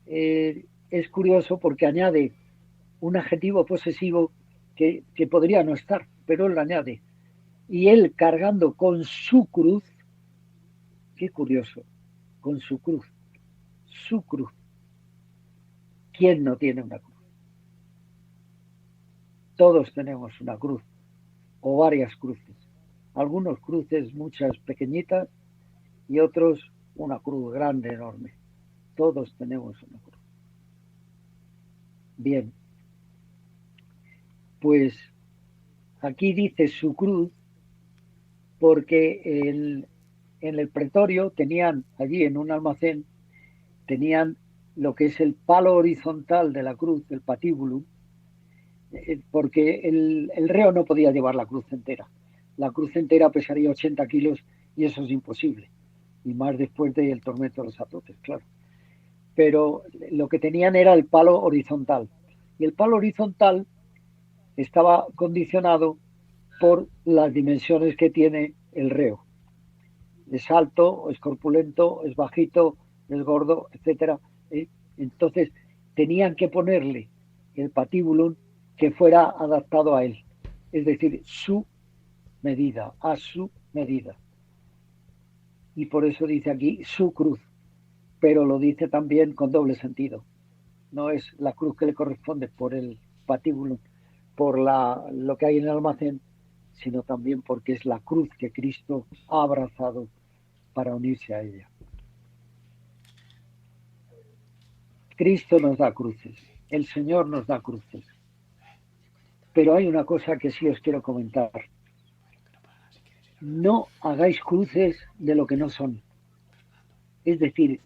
es curioso porque añade un adjetivo posesivo que podría no estar, pero él lo añade. Y él cargando con su cruz, qué curioso, con su cruz. ¿Quién no tiene una cruz? Todos tenemos una cruz o varias cruces. Algunos cruces, muchas pequeñitas, y otros una cruz grande, enorme. Todos tenemos una cruz. Bien, pues aquí dice su cruz porque en el pretorio tenían, allí en un almacén, tenían lo que es el palo horizontal de la cruz, el patíbulo, porque el reo no podía llevar la cruz entera. La cruz entera pesaría 80 kilos y eso es imposible. Y más después del tormento de los azotes, claro. Pero lo que tenían era el palo horizontal. Y el palo horizontal estaba condicionado por las dimensiones que tiene el reo. Es alto, es corpulento, es bajito, es gordo, etc. Entonces tenían que ponerle el patíbulo que fuera adaptado a él, es decir, su medida, a su medida. Y por eso dice aquí su cruz, pero lo dice también con doble sentido. No es la cruz que le corresponde por el patíbulo, por lo que hay en el almacén, sino también porque es la cruz que Cristo ha abrazado para unirse a ella. Cristo nos da cruces, el Señor nos da cruces. Pero hay una cosa que sí os quiero comentar. No hagáis cruces de lo que no son. Es decir,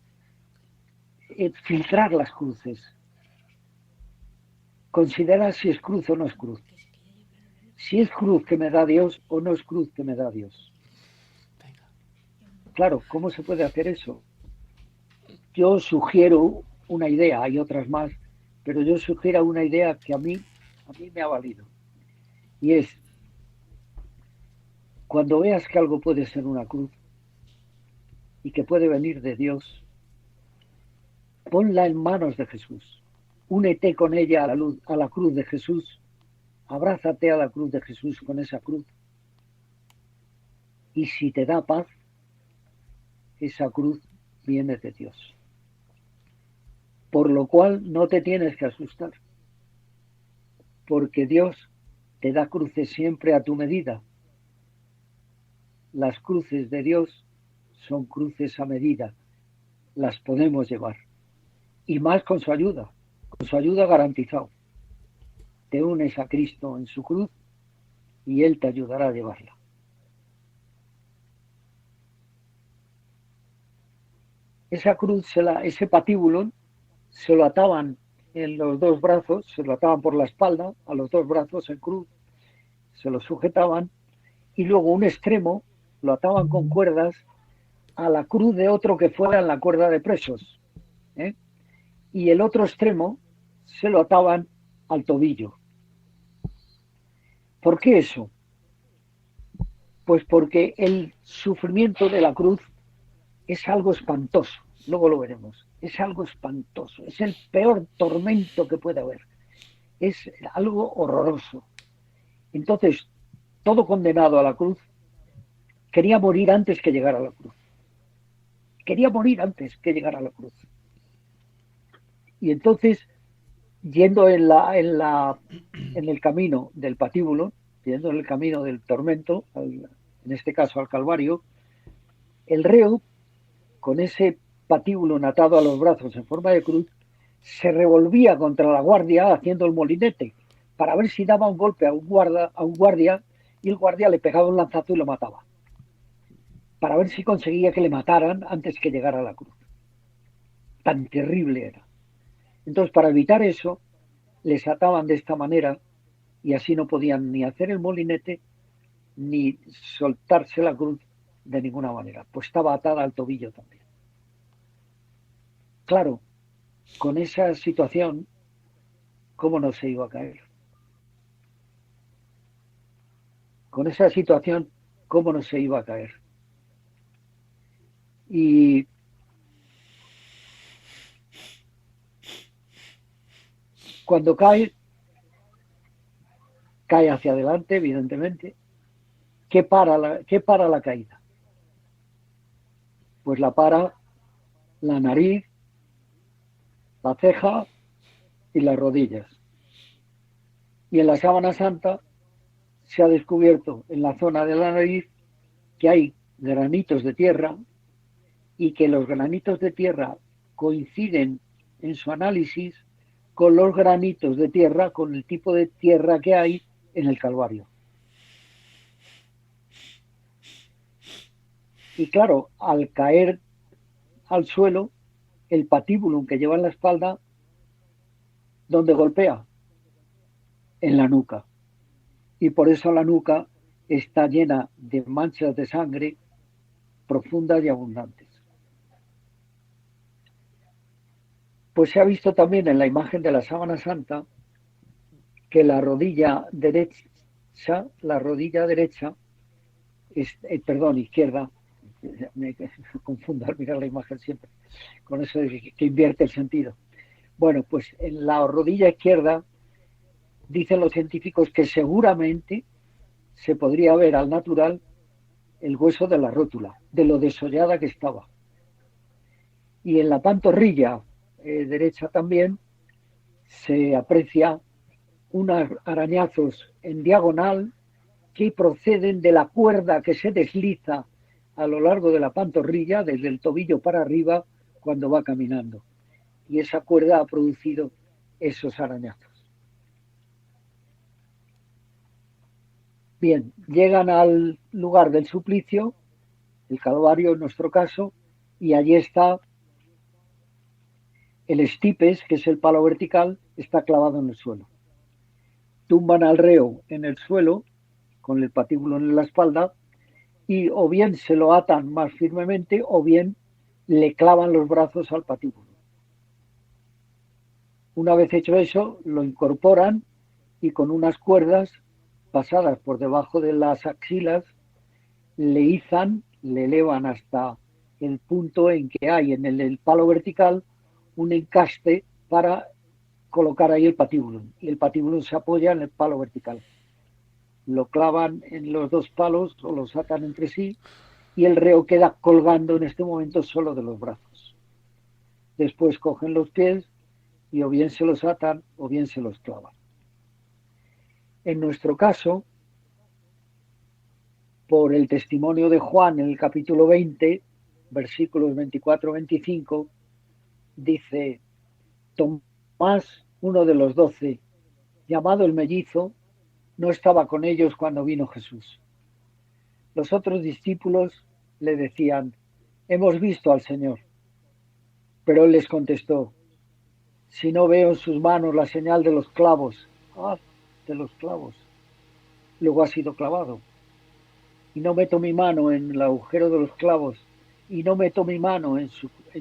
filtrar las cruces. Considerar si es cruz o no es cruz. Si es cruz que me da Dios o no es cruz que me da Dios. Claro, ¿cómo se puede hacer eso? Yo sugiero una idea, hay otras más, pero yo sugiero una idea que a mí me ha valido. Y es, cuando veas que algo puede ser una cruz y que puede venir de Dios, ponla en manos de Jesús. Únete con ella a la cruz de Jesús. Abrázate a la cruz de Jesús con esa cruz. Y si te da paz, esa cruz viene de Dios. Por lo cual no te tienes que asustar, porque Dios te da cruces siempre a tu medida. las cruces de Dios son cruces a medida, las podemos llevar. Y más con su ayuda garantizado. Te unes a Cristo en su cruz y Él te ayudará a llevarla. Esa cruz, ese patíbulo, se lo ataban en los dos brazos, se lo ataban por la espalda, a los dos brazos en cruz, se lo sujetaban y luego un extremo lo ataban con cuerdas a la cruz de otro que fuera en la cuerda de presos. Y el otro extremo se lo ataban al tobillo. ¿Por qué eso? Pues porque el sufrimiento de la cruz es algo espantoso, luego lo veremos, es algo espantoso, es el peor tormento que puede haber, es algo horroroso. Entonces, todo condenado a la cruz quería morir antes que llegar a la cruz. Quería morir antes que llegar a la cruz. Y entonces, yendo en el camino del patíbulo, yendo en el camino del tormento, en este caso al Calvario, el reo, con ese patíbulo atado a los brazos en forma de cruz, se revolvía contra la guardia haciendo el molinete para ver si daba un golpe a un guardia y el guardia le pegaba un lanzazo y lo mataba, para ver si conseguía que le mataran antes que llegara a la cruz. Tan terrible era. Entonces, para evitar eso, les ataban de esta manera y así no podían ni hacer el molinete ni soltarse la cruz de ninguna manera, pues estaba atada al tobillo también. Claro, con esa situación, ¿cómo no se iba a caer? Con esa situación, ¿cómo no se iba a caer? Y cuando cae hacia adelante, evidentemente. ¿Qué para la caída? Pues la para la nariz, la ceja y las rodillas. Y en la sábana santa se ha descubierto en la zona de la nariz que hay granitos de tierra y que los granitos de tierra coinciden en su análisis con los granitos de tierra, con el tipo de tierra que hay en el Calvario. Y claro, al caer al suelo, el patíbulo que lleva en la espalda, ¿dónde golpea? En la nuca. Y por eso la nuca está llena de manchas de sangre profundas y abundantes. Pues se ha visto también en la imagen de la sábana santa que la rodilla derecha, izquierda, me confundo al mirar la imagen siempre, con eso de que invierte el sentido. Bueno, pues en la rodilla izquierda dicen los científicos que seguramente se podría ver al natural el hueso de la rótula, de lo desollada que estaba. Y en la pantorrilla derecha también se aprecia unos arañazos en diagonal que proceden de la cuerda que se desliza a lo largo de la pantorrilla, desde el tobillo para arriba, cuando va caminando. Y esa cuerda ha producido esos arañazos. Bien, llegan al lugar del suplicio, el Calvario en nuestro caso, y allí está el estipes, que es el palo vertical, está clavado en el suelo. Tumban al reo en el suelo, con el patíbulo en la espalda, y o bien se lo atan más firmemente o bien le clavan los brazos al patíbulo. Una vez hecho eso, lo incorporan y con unas cuerdas pasadas por debajo de las axilas le izan, le elevan hasta el punto en que hay en el palo vertical un encaste para colocar ahí el patíbulo. Y el patíbulo se apoya en el palo vertical. Lo clavan en los dos palos o los atan entre sí y el reo queda colgando en este momento solo de los brazos. Después cogen los pies y o bien se los atan o bien se los clavan. En nuestro caso, por el testimonio de Juan en el capítulo 20, versículos 24-25, dice: Tomás, uno de los 12, llamado el mellizo, no estaba con ellos cuando vino Jesús. Los otros discípulos le decían: hemos visto al Señor. Pero él les contestó: si no veo en sus manos la señal de los clavos, de los clavos, luego ha sido clavado, y no meto mi mano en el agujero de los clavos, y no meto mi mano en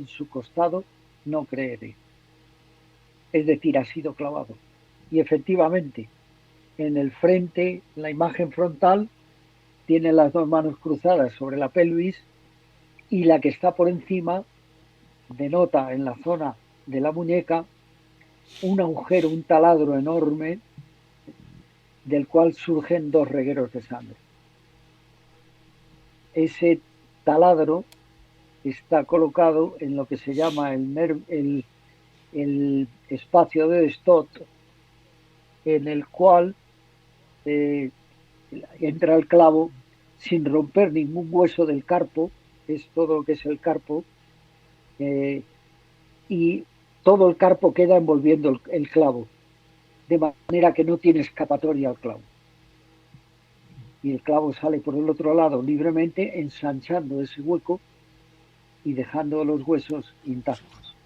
su costado, no creeré. Es decir, ha sido clavado. Y efectivamente, en el frente, la imagen frontal, tiene las dos manos cruzadas sobre la pelvis, y la que está por encima denota en la zona de la muñeca un agujero, un taladro enorme, del cual surgen dos regueros de sangre. Ese taladro está colocado en lo que se llama el espacio de Stott, en el cual entra el clavo sin romper ningún hueso del carpo, es todo lo que es el carpo, y todo el carpo queda envolviendo el clavo, de manera que no tiene escapatoria al clavo. Y el clavo sale por el otro lado libremente, ensanchando ese hueco y dejando los huesos intactos.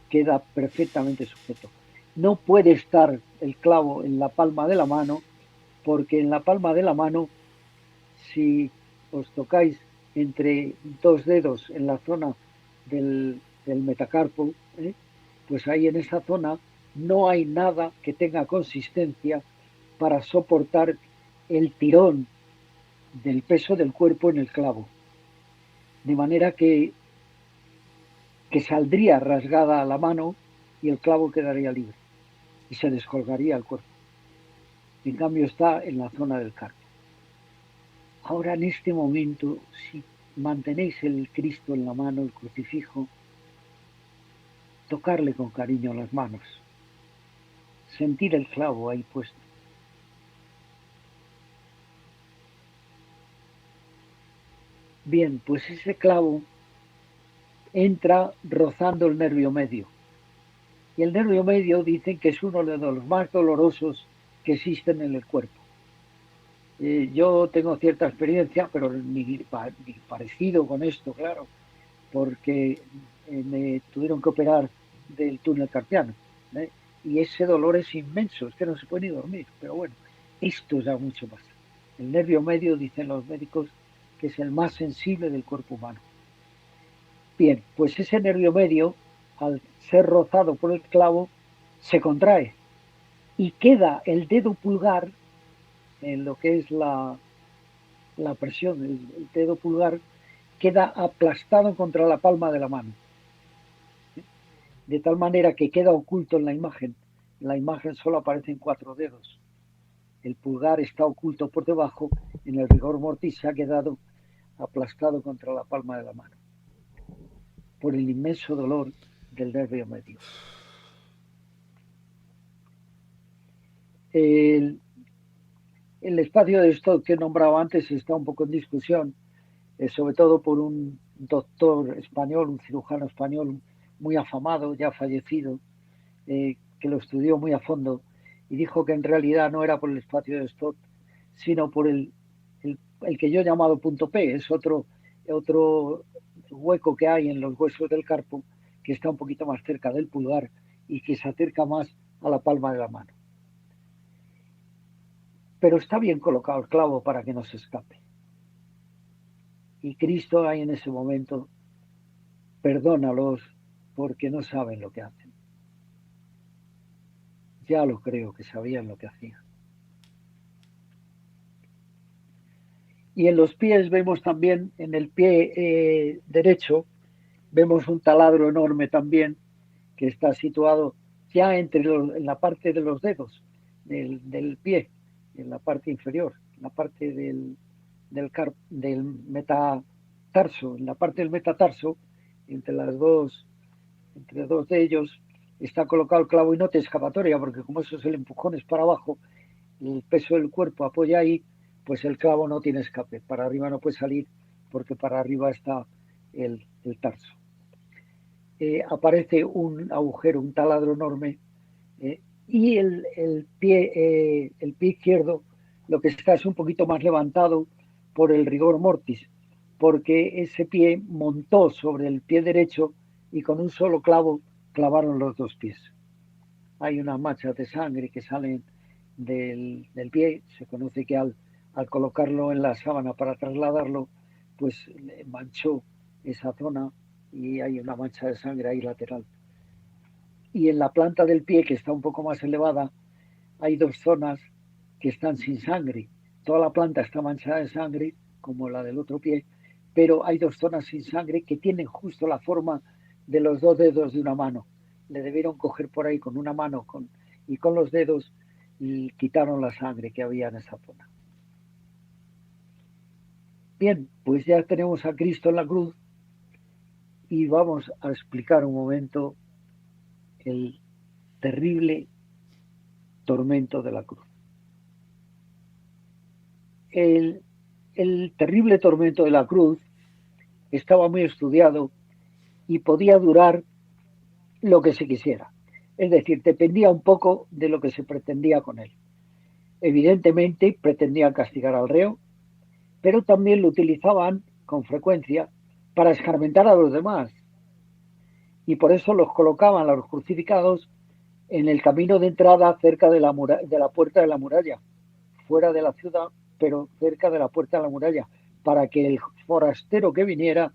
Queda perfectamente sujeto. No puede estar el clavo en la palma de la mano, porque en la palma de la mano, si os tocáis entre dos dedos en la zona del metacarpo, pues ahí en esa zona no hay nada que tenga consistencia para soportar el tirón del peso del cuerpo en el clavo. De manera que saldría rasgada la mano y el clavo quedaría libre y se descolgaría el cuerpo. En cambio está en la zona del carpo. Ahora en este momento, si mantenéis el Cristo en la mano, el crucifijo, tocarle con cariño las manos, sentir el clavo ahí puesto. Bien, pues ese clavo entra rozando el nervio medio. Y el nervio medio dicen que es uno de los más dolorosos que existen en el cuerpo. Yo tengo cierta experiencia, pero ni parecido con esto, claro, porque me tuvieron que operar del túnel carpiano, ¿eh? Y ese dolor es inmenso, es que no se puede ni dormir, pero bueno, esto ya mucho más. El nervio medio, dicen los médicos, que es el más sensible del cuerpo humano. Bien, pues ese nervio medio, al ser rozado por el clavo, se contrae y queda el dedo pulgar en lo que es la presión, el dedo pulgar queda aplastado contra la palma de la mano, de tal manera que queda oculto en la imagen. En la imagen solo aparecen 4 dedos. El pulgar está oculto por debajo, en el rigor mortis se ha quedado aplastado contra la palma de la mano, por el inmenso dolor del nervio medio. El espacio de Stott que he nombrado antes está un poco en discusión, sobre todo por un doctor español, un cirujano español muy afamado, ya fallecido, que lo estudió muy a fondo y dijo que en realidad no era por el espacio de Stott, sino por el que yo he llamado punto P, es otro hueco que hay en los huesos del carpo, que está un poquito más cerca del pulgar y que se acerca más a la palma de la mano. Pero está bien colocado el clavo para que no se escape. Y Cristo ahí en ese momento: perdónalos porque no saben lo que hacen. Ya lo creo que sabían lo que hacían. Y en los pies vemos también, en el pie derecho, vemos un taladro enorme también, que está situado ya en la parte de los dedos del pie, en la parte inferior, en la parte del metatarso, en la parte del metatarso, entre dos de ellos, está colocado el clavo y no te escapatoria, porque como eso es el empujón es para abajo, el peso del cuerpo apoya ahí, pues el clavo no tiene escape, para arriba no puede salir porque para arriba está el tarso. Aparece un agujero, un taladro enorme, y el pie izquierdo lo que está es un poquito más levantado por el rigor mortis, porque ese pie montó sobre el pie derecho y con un solo clavo clavaron los dos pies. Hay unas manchas de sangre que salen del pie, se conoce que al colocarlo en la sábana para trasladarlo, pues manchó esa zona y hay una mancha de sangre ahí lateral. Y en la planta del pie, que está un poco más elevada, hay dos zonas que están sin sangre. Toda la planta está manchada de sangre, como la del otro pie, pero hay dos zonas sin sangre que tienen justo la forma de los dos dedos de una mano. Le debieron coger por ahí con una mano y con los dedos y quitaron la sangre que había en esa zona. Bien, pues ya tenemos a Cristo en la cruz y vamos a explicar un momento el terrible tormento de la cruz. El terrible tormento de la cruz estaba muy estudiado y podía durar lo que se quisiera. Es decir, dependía un poco de lo que se pretendía con él. Evidentemente pretendían castigar al reo, pero también lo utilizaban con frecuencia para escarmentar a los demás. Y por eso los colocaban a los crucificados en el camino de entrada cerca de la puerta de la muralla, fuera de la ciudad, pero cerca de la puerta de la muralla, para que el forastero que viniera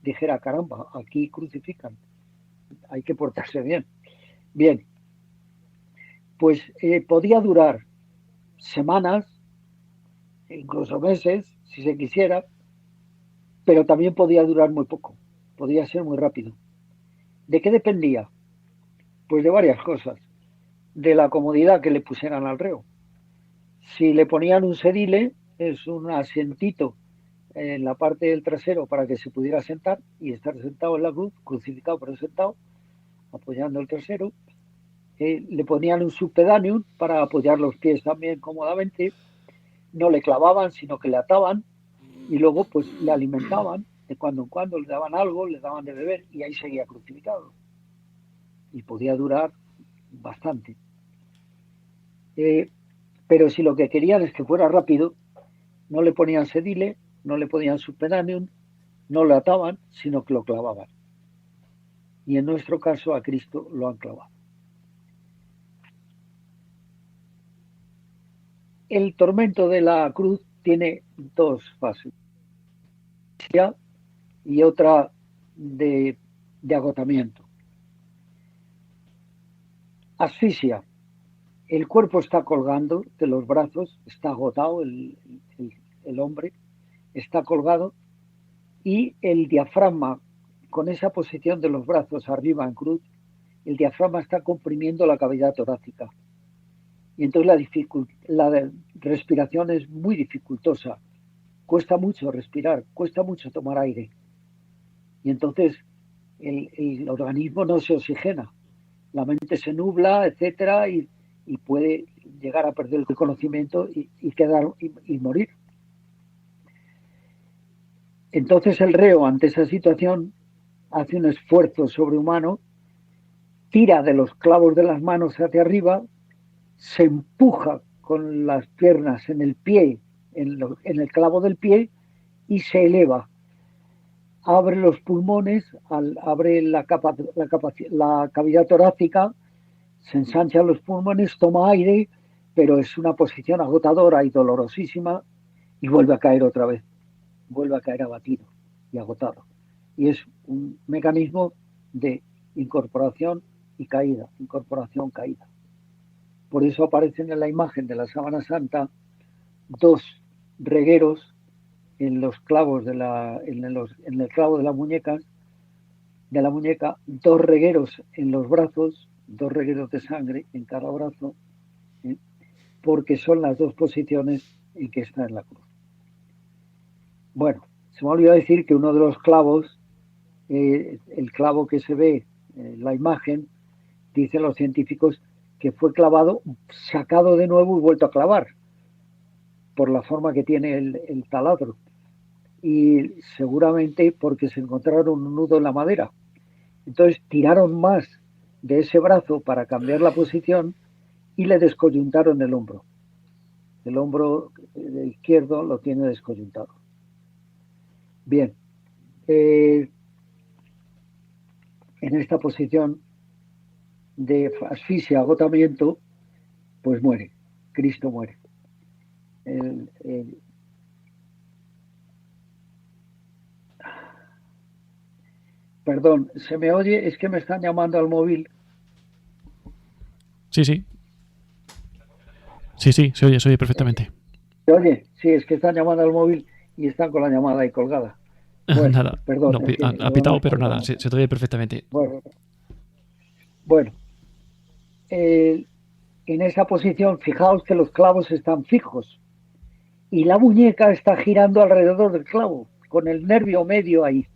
dijera, caramba, aquí crucifican, hay que portarse bien. Bien, pues podía durar semanas, incluso meses, si se quisiera, pero también podía durar muy poco, podía ser muy rápido. ¿De qué dependía? Pues de varias cosas. De la comodidad que le pusieran al reo. Si le ponían un sedile, es un asientito en la parte del trasero para que se pudiera sentar y estar sentado en la cruz, crucificado pero sentado, apoyando el trasero. Le ponían un subpedanium para apoyar los pies también cómodamente. No le clavaban, sino que le ataban y luego pues le alimentaban. De cuando en cuando le daban algo, le daban de beber y ahí seguía crucificado. Y podía durar bastante. Pero si lo que querían es que fuera rápido, no le ponían sedile, no le ponían subpedanium, no lo ataban, sino que lo clavaban. Y en nuestro caso a Cristo lo han clavado. El tormento de la cruz tiene dos fases, y otra de agotamiento. Asfixia. El cuerpo está colgando de los brazos, está agotado el hombre, está colgado y el diafragma, con esa posición de los brazos arriba en cruz, el diafragma está comprimiendo la cavidad torácica. Y entonces la respiración es muy dificultosa. Cuesta mucho respirar, cuesta mucho tomar aire. Y entonces el organismo no se oxigena. La mente se nubla, etcétera, y puede llegar a perder el conocimiento y morir. Entonces el reo, ante esa situación, hace un esfuerzo sobrehumano, tira de los clavos de las manos hacia arriba, se empuja con las piernas en el pie, en el clavo del pie, y se eleva. Abre los pulmones, abre la cavidad torácica, se ensanchan los pulmones, toma aire, pero es una posición agotadora y dolorosísima, y vuelve a caer otra vez, vuelve a caer abatido y agotado. Y es un mecanismo de incorporación y caída, incorporación, caída. Por eso aparecen en la imagen de la sábana santa dos regueros en los clavos en el clavo de la muñeca, dos regueros en los brazos, dos regueros de sangre en cada brazo, porque son las dos posiciones en que está en la cruz. Bueno, se me olvidó decir que uno de los clavos, el clavo que se ve en la imagen, dicen los científicos que fue clavado, sacado de nuevo y vuelto a clavar. por la forma que tiene el taladro y seguramente porque se encontraron un nudo en la madera. Entonces tiraron más de ese brazo para cambiar la posición y le descoyuntaron el hombro. El hombro izquierdo lo tiene descoyuntado. Bien, en esta posición de asfixia, agotamiento, pues muere, Cristo muere. Perdón, ¿se me oye? Es que me están llamando al móvil. Sí, sí. Sí, sí, se oye perfectamente. ¿Se oye? Sí, es que están llamando al móvil y están con la llamada ahí colgada. Bueno, Nada, perdón, no, es que ha lo hemos pitado, pero nada, colgado. se te oye perfectamente. Bueno, en esa posición, fijaos que los clavos están fijos y la muñeca está girando alrededor del clavo, con el nervio medio ahí.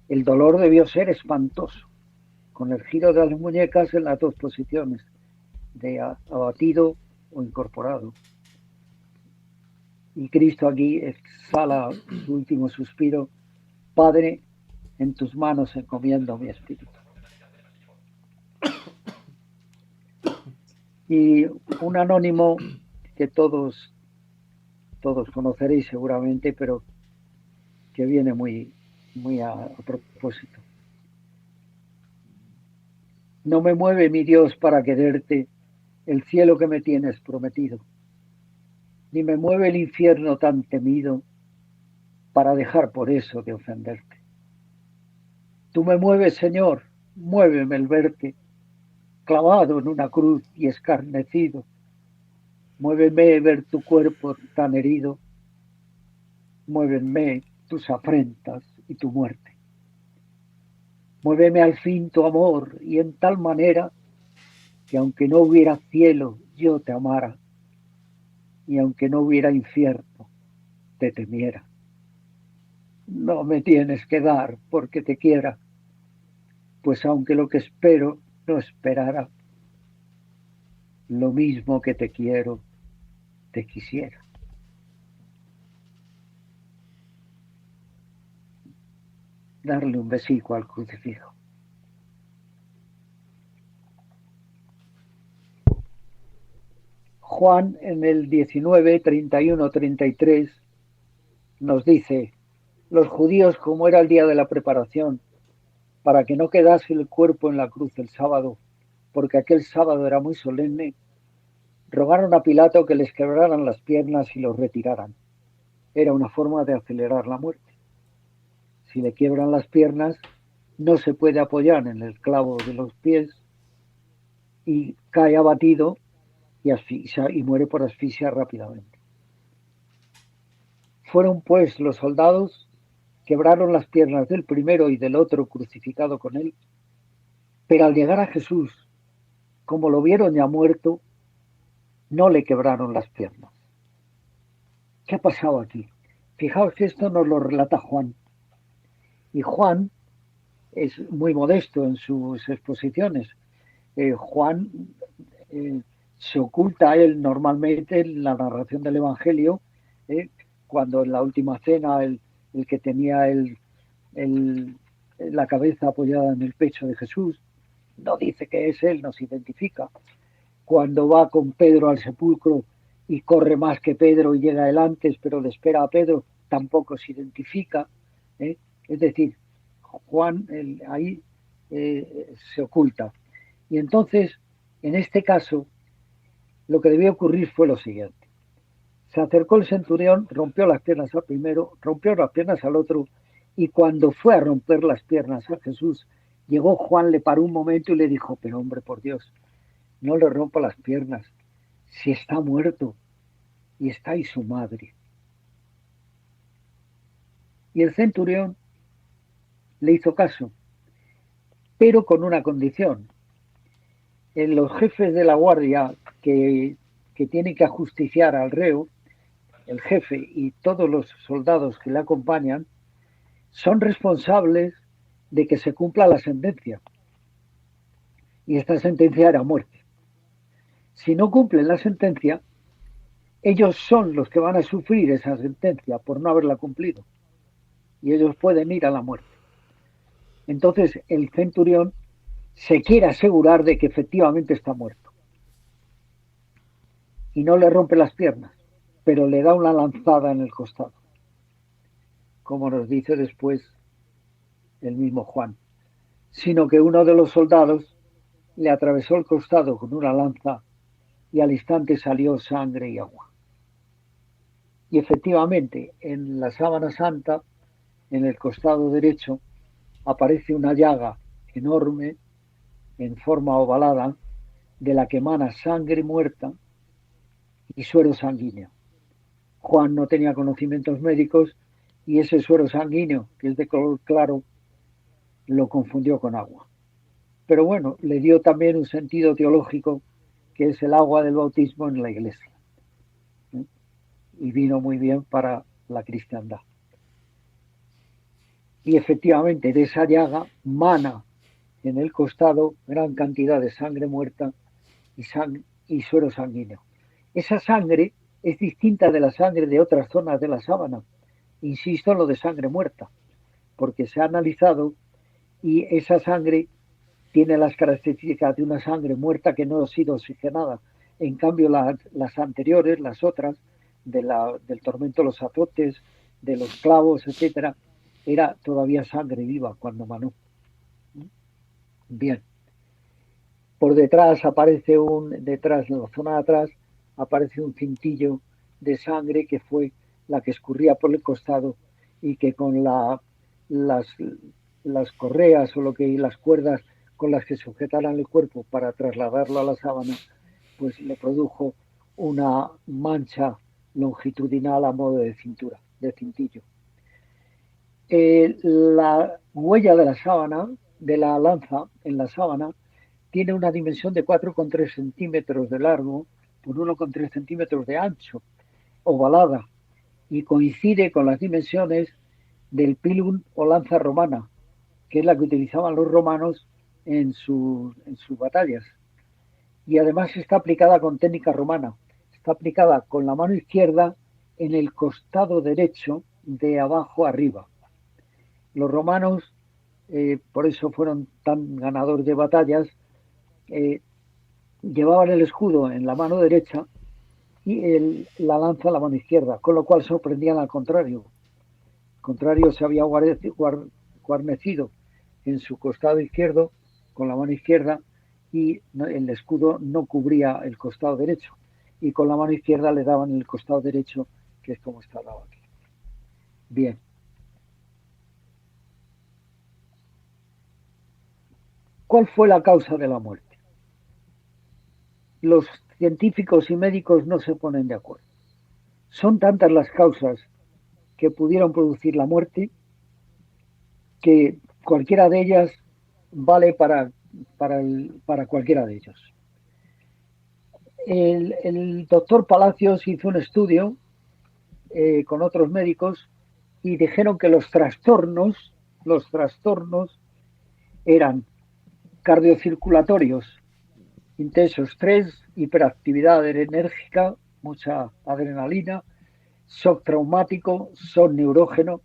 El dolor debió ser espantoso, con el giro de las muñecas en las dos posiciones, de abatido o incorporado. Y Cristo aquí exhala su último suspiro: Padre, en tus manos encomiendo mi espíritu. Y un anónimo que todos conoceréis seguramente, pero que viene muy a propósito. No me mueve, mi Dios, para quererte el cielo que me tienes prometido, ni me mueve el infierno tan temido para dejar por eso de ofenderte. Tú me mueves, Señor, muéveme el verte clavado en una cruz y escarnecido. Muéveme ver tu cuerpo tan herido. Muéveme tus afrentas y tu muerte. Muéveme al fin tu amor y en tal manera que aunque no hubiera cielo yo te amara y aunque no hubiera infierno te temiera. No me tienes que dar porque te quiera, pues aunque lo que espero no esperara, lo mismo que te quiero, te quisiera. Darle un besico al crucifijo. Juan en el 19, 31, 33 nos dice: los judíos, como era el día de la preparación, para que no quedase el cuerpo en la cruz el sábado, porque aquel sábado era muy solemne, rogaron a Pilato que les quebraran las piernas y los retiraran. Era una forma de acelerar la muerte. Si le quiebran las piernas, no se puede apoyar en el clavo de los pies y cae abatido y muere por asfixia rápidamente. Fueron pues los soldados, quebraron las piernas del primero y del otro crucificado con él, pero al llegar a Jesús, como lo vieron ya muerto, no le quebraron las piernas. ¿Qué ha pasado aquí? Fijaos que esto nos lo relata Juan. Y Juan es muy modesto en sus exposiciones. Juan se oculta a él normalmente en la narración del Evangelio, cuando en la última cena el que tenía la cabeza apoyada en el pecho de Jesús no dice que es él, no se identifica. Cuando va con Pedro al sepulcro y corre más que Pedro y llega él antes, pero le espera a Pedro, tampoco se identifica. Es decir, Juan ahí se oculta. Y entonces, en este caso, lo que debió ocurrir fue lo siguiente. Se acercó el centurión, rompió las piernas al primero, rompió las piernas al otro, y cuando fue a romper las piernas a Jesús, llegó Juan, le paró un momento y le dijo: pero hombre, por Dios, no le rompa las piernas, si está muerto y está ahí su madre. Y el centurión le hizo caso, pero con una condición. En los jefes de la guardia que tienen que ajusticiar al reo, el jefe y todos los soldados que le acompañan, son responsables de que se cumpla la sentencia. Y esta sentencia era muerte. Si no cumplen la sentencia, ellos son los que van a sufrir esa sentencia por no haberla cumplido. Y ellos pueden ir a la muerte. Entonces el centurión se quiere asegurar de que efectivamente está muerto. Y no le rompe las piernas, pero le da una lanzada en el costado, como nos dice después el mismo Juan, sino que uno de los soldados le atravesó el costado con una lanza y al instante salió sangre y agua. Y efectivamente, en la sábana santa, en el costado derecho, aparece una llaga enorme, en forma ovalada, de la que emana sangre muerta y suero sanguíneo. Juan no tenía conocimientos médicos y ese suero sanguíneo, que es de color claro, lo confundió con agua. Pero bueno, le dio también un sentido teológico, que es el agua del bautismo en la iglesia. Y vino muy bien para la cristiandad. Y efectivamente, de esa llaga mana en el costado gran cantidad de sangre muerta y suero sanguíneo. Esa sangre es distinta de la sangre de otras zonas de la sábana. Insisto en lo de sangre muerta, porque se ha analizado y esa sangre tiene las características de una sangre muerta que no ha sido oxigenada. En cambio, las anteriores, las otras, del tormento de los azotes, de los clavos, etcétera, era todavía sangre viva cuando manó. Bien. Por detrás aparece detrás, en la zona de atrás, aparece un cintillo de sangre que fue la que escurría por el costado y que con las correas o las cuerdas con las que sujetaran el cuerpo para trasladarlo a la sábana, pues le produjo una mancha longitudinal a modo de cintura, de cintillo. La huella de la sábana, de la lanza en la sábana, tiene una dimensión de 4,3 centímetros de largo por 1,3 centímetros de ancho, ovalada, y coincide con las dimensiones del pilum o lanza romana, que es la que utilizaban los romanos en sus batallas. Y además está aplicada con técnica romana. Está aplicada con la mano izquierda en el costado derecho de abajo arriba. Los romanos, por eso fueron tan ganadores de batallas, llevaban el escudo en la mano derecha y la lanza en la mano izquierda, con lo cual sorprendían al contrario. El contrario se había guarnecido en su costado izquierdo con la mano izquierda y el escudo no cubría el costado derecho. Y con la mano izquierda le daban el costado derecho, que es como está dado aquí. Bien. ¿Cuál fue la causa de la muerte? Los científicos y médicos no se ponen de acuerdo. Son tantas las causas que pudieron producir la muerte que cualquiera de ellas vale para cualquiera de ellos. El doctor Palacios hizo un estudio con otros médicos y dijeron que los trastornos eran cardiocirculatorios, intenso estrés, hiperactividad enérgica, mucha adrenalina, shock traumático, shock neurógeno,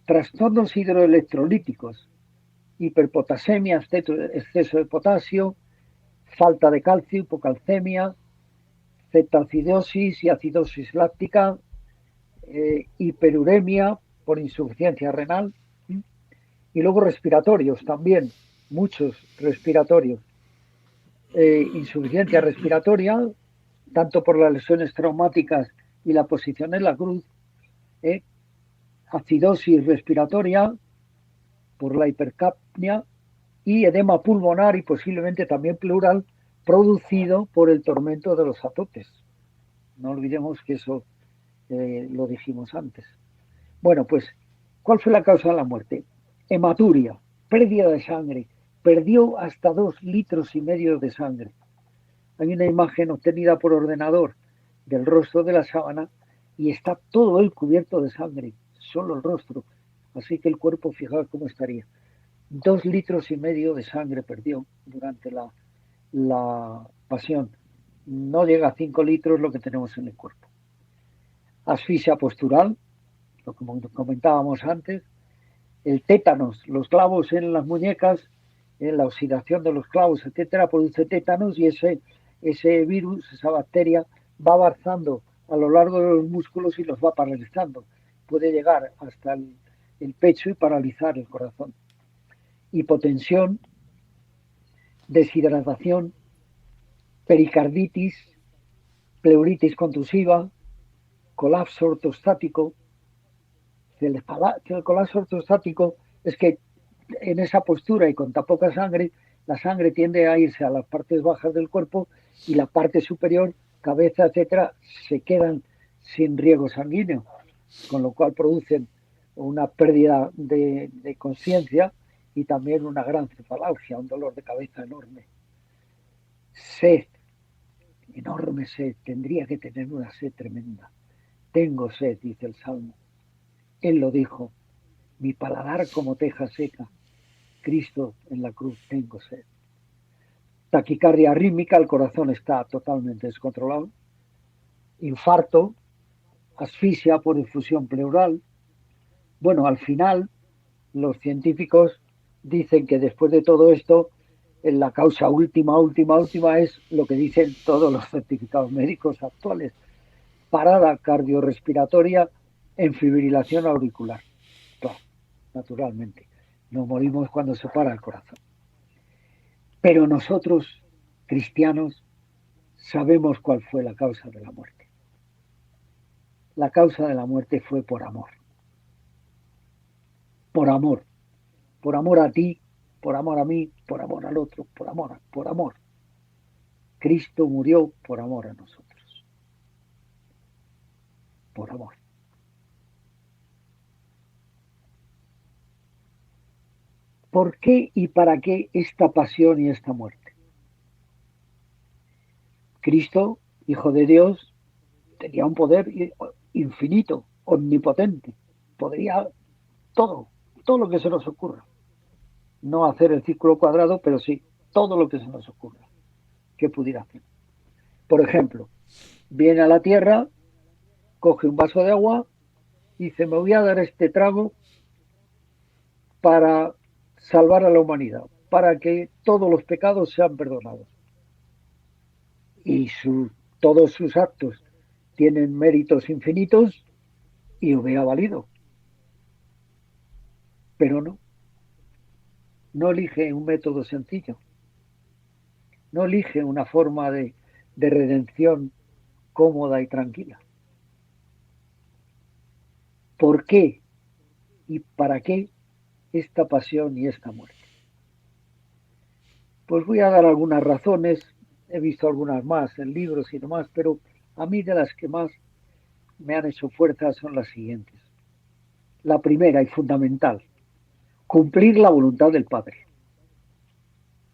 trastornos hidroelectrolíticos, hiperpotasemia, exceso de potasio, falta de calcio, hipocalcemia, cetacidosis y acidosis láctica, hiperuremia por insuficiencia renal, y luego respiratorios también, muchos respiratorios, insuficiencia respiratoria, tanto por las lesiones traumáticas y la posición en la cruz, acidosis respiratoria por la hipercapnia y edema pulmonar y posiblemente también pleural producido por el tormento de los azotes. No olvidemos que eso lo dijimos antes. Bueno, pues, ¿cuál fue la causa de la muerte? Hematuria, pérdida de sangre. Perdió hasta 2,5 litros de sangre. Hay una imagen obtenida por ordenador del rostro de la sábana y está todo él cubierto de sangre, solo el rostro. Así que el cuerpo, fijaos cómo estaría. 2,5 litros de sangre perdió durante la pasión no llega a 5 litros lo que tenemos en el cuerpo. Asfixia postural, lo que comentábamos antes, el tétanos, los clavos en las muñecas, la oxidación de los clavos, etcétera, produce tétanos y ese virus, esa bacteria, va avanzando a lo largo de los músculos y los va paralizando. Puede llegar hasta el pecho y paralizar el corazón. Hipotensión, deshidratación, pericarditis, pleuritis contusiva, colapso ortostático. El colapso ortostático es que en esa postura y con tan poca sangre, la sangre tiende a irse a las partes bajas del cuerpo y la parte superior, cabeza, etcétera, se quedan sin riego sanguíneo, con lo cual producen una pérdida de conciencia y también una gran cefalgia, un dolor de cabeza enorme. Sed, enorme sed, tendría que tener una sed tremenda. Tengo sed, dice el Salmo. Él lo dijo, mi paladar como teja seca. Cristo en la cruz, tengo sed. Taquicardia arrítmica, el corazón está totalmente descontrolado. Infarto, asfixia por infusión pleural. Bueno, al final, los científicos dicen que después de todo esto, la causa última es lo que dicen todos los certificados médicos actuales: parada cardiorrespiratoria en fibrilación auricular. Claro, naturalmente. Nos morimos cuando se para el corazón. Pero nosotros, cristianos, sabemos cuál fue la causa de la muerte. La causa de la muerte fue por amor. Por amor. Por amor a ti, por amor a mí, por amor al otro, por amor, por amor. Cristo murió por amor a nosotros. Por amor. ¿Por qué y para qué esta pasión y esta muerte? Cristo, Hijo de Dios, tenía un poder infinito, omnipotente. Podría todo lo que se nos ocurra. No hacer el círculo cuadrado, pero sí, todo lo que se nos ocurra que pudiera hacer. Por ejemplo, viene a la Tierra, coge un vaso de agua y dice, me voy a dar este trago para salvar a la humanidad, para que todos los pecados sean perdonados. Y todos sus actos tienen méritos infinitos y hubiera valido. Pero no elige un método sencillo, no elige una forma de redención cómoda y tranquila. ¿Por qué y para qué esta pasión y esta muerte? Pues voy a dar algunas razones, he visto algunas más en libros y demás, pero a mí de las que más me han hecho fuerza son las siguientes. La primera y fundamental, cumplir la voluntad del Padre.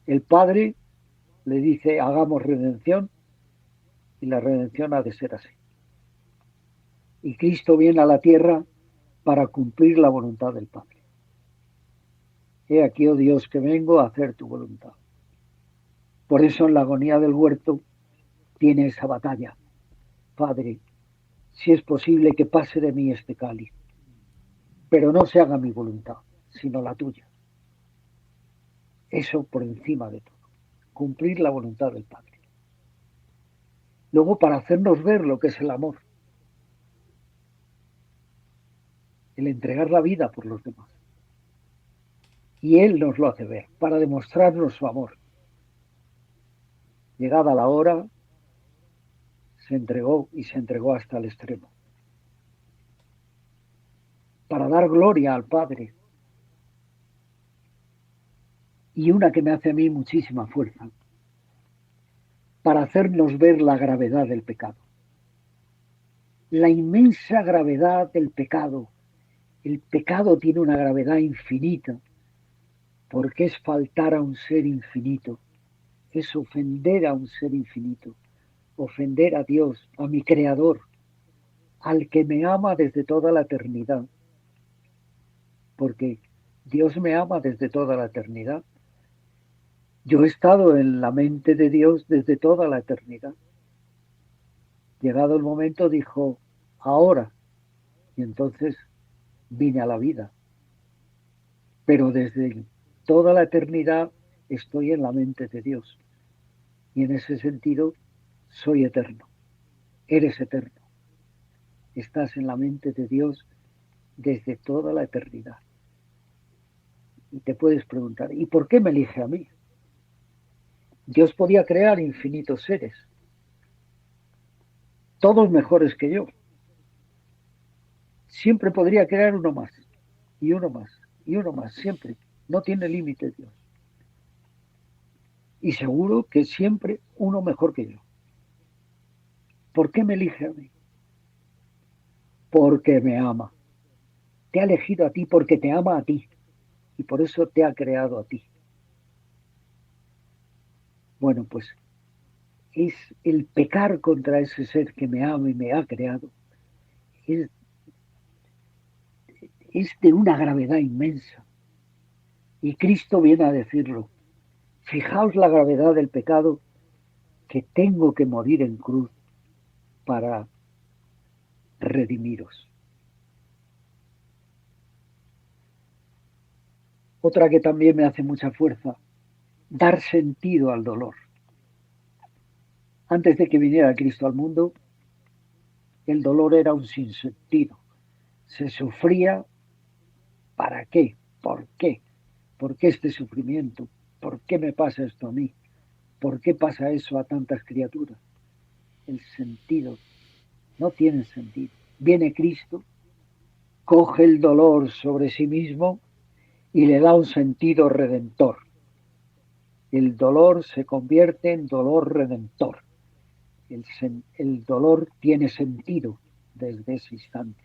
El Padre le dice, hagamos redención, y la redención ha de ser así. Y Cristo viene a la tierra para cumplir la voluntad del Padre. He aquí, oh Dios, que vengo a hacer tu voluntad. Por eso en la agonía del huerto tiene esa batalla. Padre, si es posible que pase de mí este cáliz, pero no se haga mi voluntad, sino la tuya. Eso por encima de todo. Cumplir la voluntad del Padre. Luego, para hacernos ver lo que es el amor, el entregar la vida por los demás. Y Él nos lo hace ver, para demostrarnos su amor. Llegada la hora, se entregó y se entregó hasta el extremo. Para dar gloria al Padre. Y una que me hace a mí muchísima fuerza, para hacernos ver la gravedad del pecado. La inmensa gravedad del pecado. El pecado tiene una gravedad infinita, porque es faltar a un ser infinito, es ofender a un ser infinito, ofender a Dios, a mi Creador, al que me ama desde toda la eternidad, porque Dios me ama desde toda la eternidad. Yo he estado en la mente de Dios desde toda la eternidad. llegado el momento dijo, ahora. Y entonces vine a la vida. Pero desde toda la eternidad estoy en la mente de Dios. Y en ese sentido soy eterno. Eres eterno. Estás en la mente de Dios desde toda la eternidad. Y te puedes preguntar, ¿y por qué me elige a mí? Dios podía crear infinitos seres, todos mejores que yo. Siempre podría crear uno más, y uno más, y uno más, siempre. No tiene límite Dios. Y seguro que siempre uno mejor que yo. ¿Por qué me elige a mí? Porque me ama. Te ha elegido a ti porque te ama a ti. Y por eso te ha creado a ti. Bueno, pues es el pecar contra ese ser que me ama y me ha creado. Es de una gravedad inmensa. Y Cristo viene a decirlo. Fijaos la gravedad del pecado, que tengo que morir en cruz para redimiros. Otra que también me hace mucha fuerza, dar sentido al dolor. Antes de que viniera Cristo al mundo, el dolor era un sinsentido. Se sufría, ¿para qué? ¿Por qué? ¿Por qué este sufrimiento? ¿Por qué me pasa esto a mí? ¿Por qué pasa eso a tantas criaturas? El sentido no tiene sentido. Viene Cristo, coge el dolor sobre sí mismo y le da un sentido redentor. El dolor se convierte en dolor redentor. El dolor tiene sentido desde ese instante.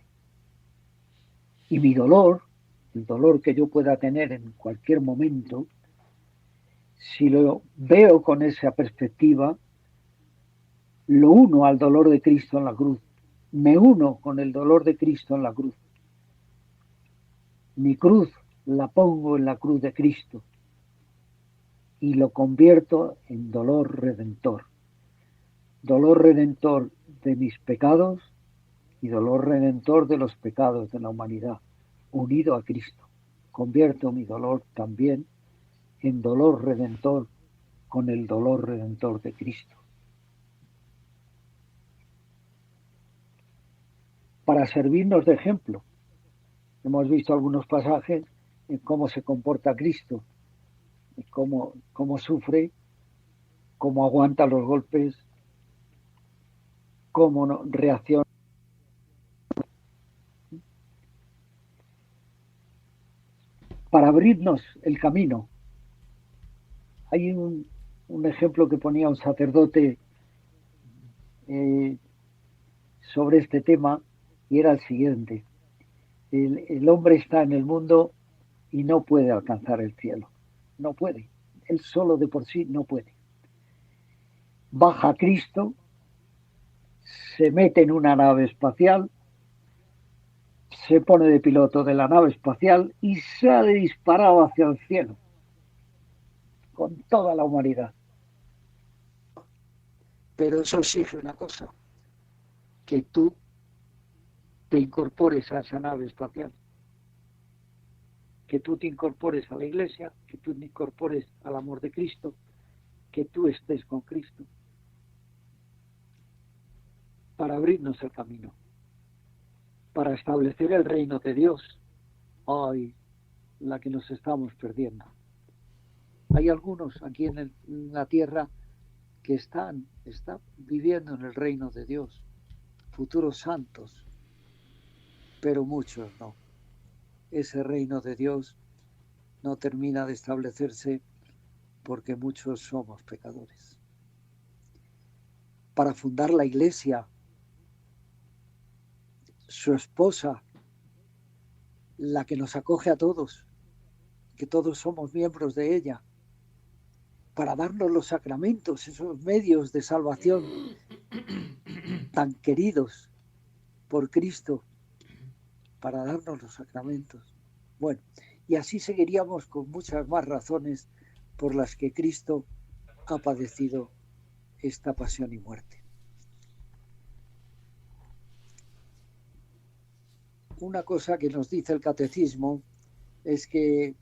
Y mi dolor, el dolor que yo pueda tener en cualquier momento, si lo veo con esa perspectiva, lo uno al dolor de Cristo en la cruz. Me uno con el dolor de Cristo en la cruz. Mi cruz la pongo en la cruz de Cristo y lo convierto en dolor redentor. Dolor redentor de mis pecados y dolor redentor de los pecados de la humanidad, unido a Cristo. Convierto mi dolor también en dolor redentor con el dolor redentor de Cristo. Para servirnos de ejemplo, hemos visto algunos pasajes en cómo se comporta Cristo, cómo sufre, cómo aguanta los golpes, cómo no reacciona. Para abrirnos el camino. Hay un ejemplo que ponía un sacerdote sobre este tema y era el siguiente. El hombre está en el mundo y no puede alcanzar el cielo. No puede. Él solo de por sí no puede. Baja Cristo, se mete en una nave espacial, se pone de piloto de la nave espacial y sale disparado hacia el cielo con toda la humanidad. Pero eso exige una cosa, que tú te incorpores a esa nave espacial, que tú te incorpores a la iglesia, que tú te incorpores al amor de Cristo, que tú estés con Cristo, para abrirnos el camino, para establecer el reino de Dios. Ay, la que nos estamos perdiendo. Hay algunos aquí en la tierra que están viviendo en el reino de Dios, futuros santos, pero muchos no. Ese reino de Dios no termina de establecerse porque muchos somos pecadores. Para fundar la iglesia, su esposa, la que nos acoge a todos, que todos somos miembros de ella, para darnos los sacramentos, esos medios de salvación tan queridos por Cristo, para darnos los sacramentos. Bueno, y así seguiríamos con muchas más razones por las que Cristo ha padecido esta pasión y muerte. una cosa que nos dice el catecismo es que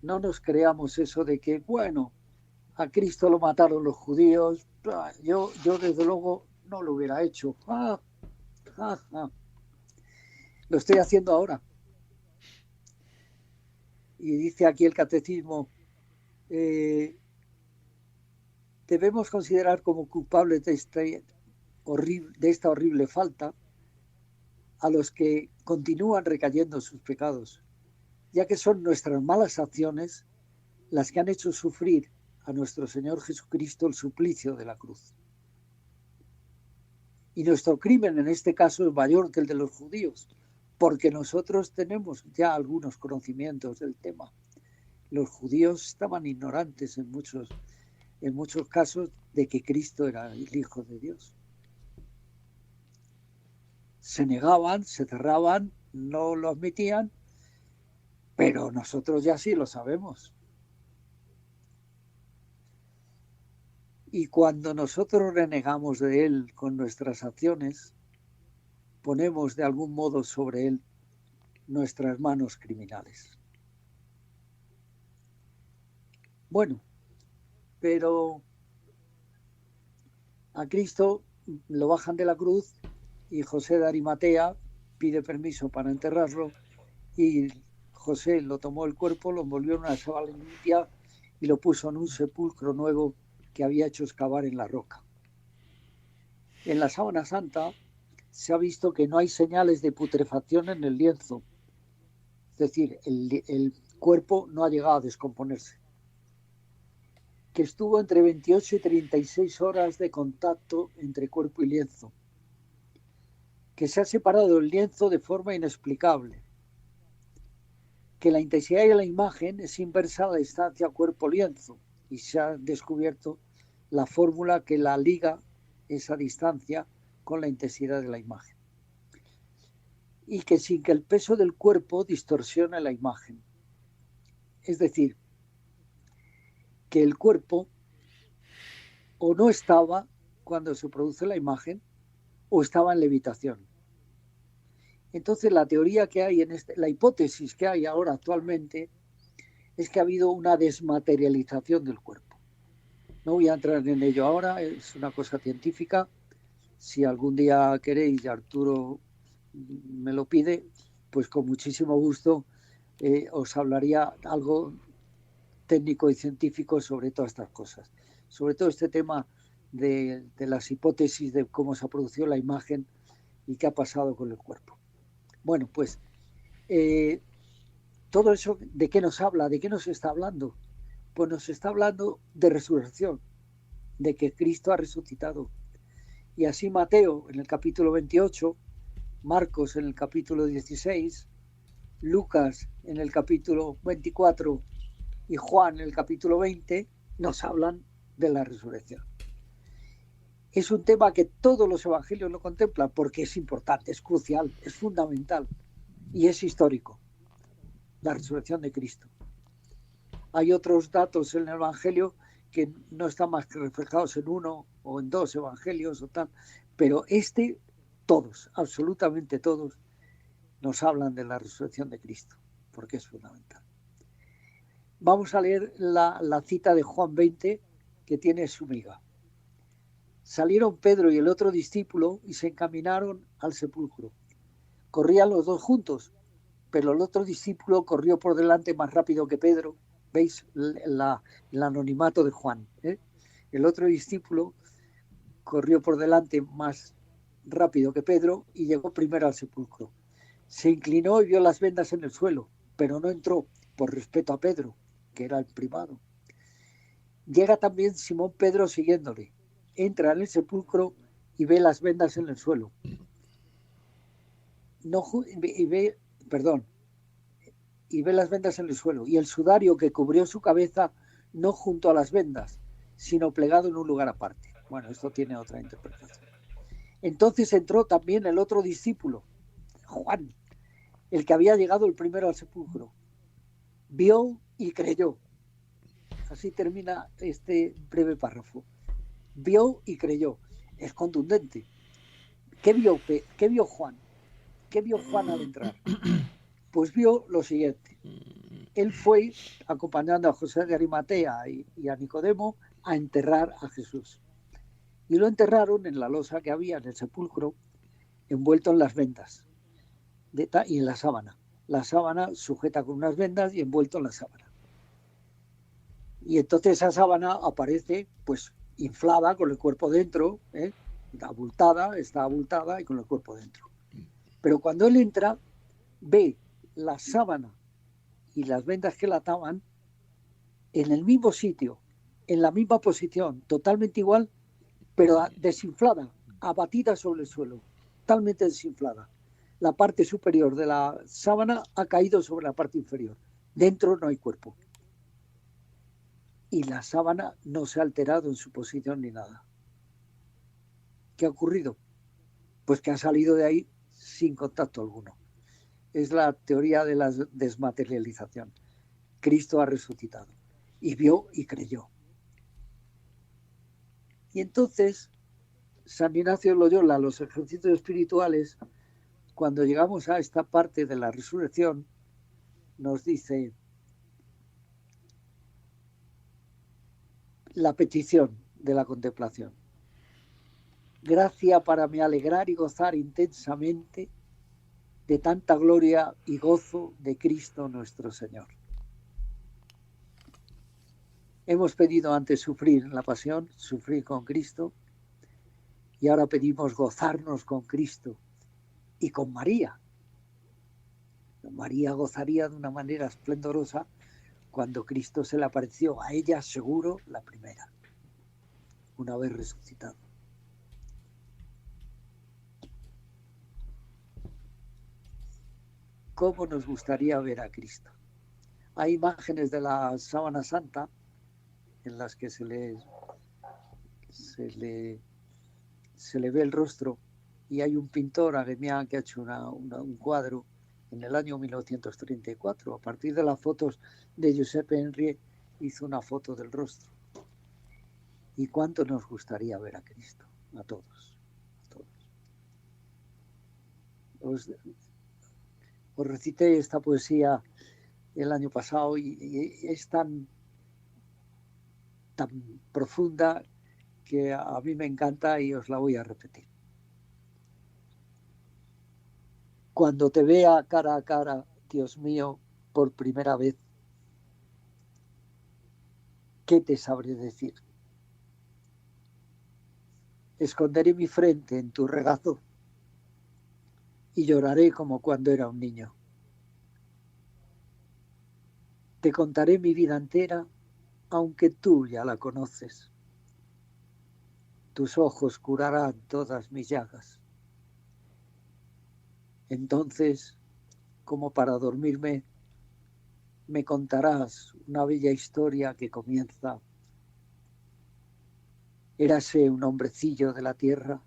no nos creamos eso de que, bueno, a Cristo lo mataron los judíos, yo desde luego no lo hubiera hecho. Lo estoy haciendo ahora. Y dice aquí el catecismo, debemos considerar como culpables de esta horrible falta a los que continúan recayendo en sus pecados, ya que son nuestras malas acciones las que han hecho sufrir a nuestro Señor Jesucristo el suplicio de la cruz. Y nuestro crimen en este caso es mayor que el de los judíos, porque nosotros tenemos ya algunos conocimientos del tema. Los judíos estaban ignorantes en muchos casos de que Cristo era el Hijo de Dios. Se negaban, se cerraban, no lo admitían, pero nosotros ya sí lo sabemos. Y cuando nosotros renegamos de Él con nuestras acciones, ponemos de algún modo sobre Él nuestras manos criminales. Bueno, pero a Cristo lo bajan de la cruz y José de Arimatea pide permiso para enterrarlo y José lo tomó el cuerpo, lo envolvió en una sábana limpia y lo puso en un sepulcro nuevo que había hecho excavar en la roca. En la sábana santa se ha visto que no hay señales de putrefacción en el lienzo, es decir, el cuerpo no ha llegado a descomponerse, que estuvo entre 28 y 36 horas de contacto entre cuerpo y lienzo, que se ha separado el lienzo de forma inexplicable, que la intensidad de la imagen es inversa a la distancia cuerpo-lienzo, y se ha descubierto la fórmula que la liga esa distancia con la intensidad de la imagen. Y que sin que el peso del cuerpo distorsione la imagen. Es decir, que el cuerpo o no estaba cuando se produce la imagen o estaba en levitación. Entonces la teoría que hay la hipótesis que hay ahora actualmente es que ha habido una desmaterialización del cuerpo. No voy a entrar en ello ahora, es una cosa científica. Si algún día queréis y Arturo me lo pide, pues con muchísimo gusto os hablaría algo técnico y científico sobre todas estas cosas. Sobre todo este tema de las hipótesis de cómo se ha producido la imagen y qué ha pasado con el cuerpo. Bueno, pues todo eso, ¿de qué nos habla? ¿De qué nos está hablando? Pues nos está hablando de resurrección, de que Cristo ha resucitado. Y así Mateo en el capítulo 28, Marcos en el capítulo 16, Lucas en el capítulo 24 y Juan en el capítulo 20 nos hablan de la resurrección. Es un tema que todos los evangelios lo contemplan porque es importante, es crucial, es fundamental y es histórico. La resurrección de Cristo. Hay otros datos en el evangelio que no están más que reflejados en uno o en dos evangelios o tal, pero todos, absolutamente todos, nos hablan de la resurrección de Cristo, porque es fundamental. Vamos a leer la cita de Juan 20, que tiene su miga. Salieron Pedro y el otro discípulo y se encaminaron al sepulcro. Corrían los dos juntos, pero el otro discípulo corrió por delante más rápido que Pedro. ¿Veis el anonimato de Juan? El otro discípulo corrió por delante más rápido que Pedro y llegó primero al sepulcro. Se inclinó y vio las vendas en el suelo, pero no entró por respeto a Pedro, que era el primado. Llega también Simón Pedro siguiéndole. Entra en el sepulcro y ve las vendas en el suelo. Y ve las vendas en el suelo y el sudario que cubrió su cabeza no junto a las vendas, sino plegado en un lugar aparte. Bueno, esto tiene otra interpretación. Entonces entró también el otro discípulo, Juan, el que había llegado el primero al sepulcro. Vio y creyó. Así termina este breve párrafo. Vio y creyó. Es contundente. ¿Qué vio Juan? ¿Qué vio Juan al entrar? Pues vio lo siguiente. Él fue acompañando a José de Arimatea y a Nicodemo a enterrar a Jesús. Y lo enterraron en la losa que había en el sepulcro, envuelto en las vendas y en la sábana. La sábana sujeta con unas vendas y envuelto en la sábana. Y entonces esa sábana aparece pues inflada con el cuerpo dentro, está abultada y con el cuerpo dentro. Pero cuando él entra, ve la sábana y las vendas que la ataban en el mismo sitio, en la misma posición, totalmente igual, pero desinflada, abatida sobre el suelo, totalmente desinflada. La parte superior de la sábana ha caído sobre la parte inferior. Dentro no hay cuerpo. Y la sábana no se ha alterado en su posición ni nada. ¿Qué ha ocurrido? Pues que ha salido de ahí sin contacto alguno. Es la teoría de la desmaterialización. Cristo ha resucitado. Y vio y creyó. Y entonces, San Ignacio de Loyola, los ejercicios espirituales, cuando llegamos a esta parte de la resurrección, nos dice la petición de la contemplación. Gracia para me alegrar y gozar intensamente de tanta gloria y gozo de Cristo nuestro Señor. Hemos pedido antes sufrir en la pasión, sufrir con Cristo, y ahora pedimos gozarnos con Cristo y con María. María gozaría de una manera esplendorosa cuando Cristo se le apareció a ella, seguro, la primera, una vez resucitado. ¿Cómo nos gustaría ver a Cristo? Hay imágenes de la Sábana Santa en las que se le ve el rostro, y hay un pintor, Aguemián, que ha hecho un cuadro en el año 1934. A partir de las fotos de Giuseppe Henry hizo una foto del rostro. ¿Y cuánto nos gustaría ver a Cristo? A todos. A todos. Os recité esta poesía el año pasado y es tan profunda que a mí me encanta y os la voy a repetir. Cuando te vea cara a cara, Dios mío, por primera vez, ¿qué te sabré decir? Esconderé mi frente en tu regazo y lloraré como cuando era un niño. Te contaré mi vida entera, aunque tú ya la conoces. Tus ojos curarán todas mis llagas. Entonces, como para dormirme, me contarás una bella historia que comienza. Érase un hombrecillo de la tierra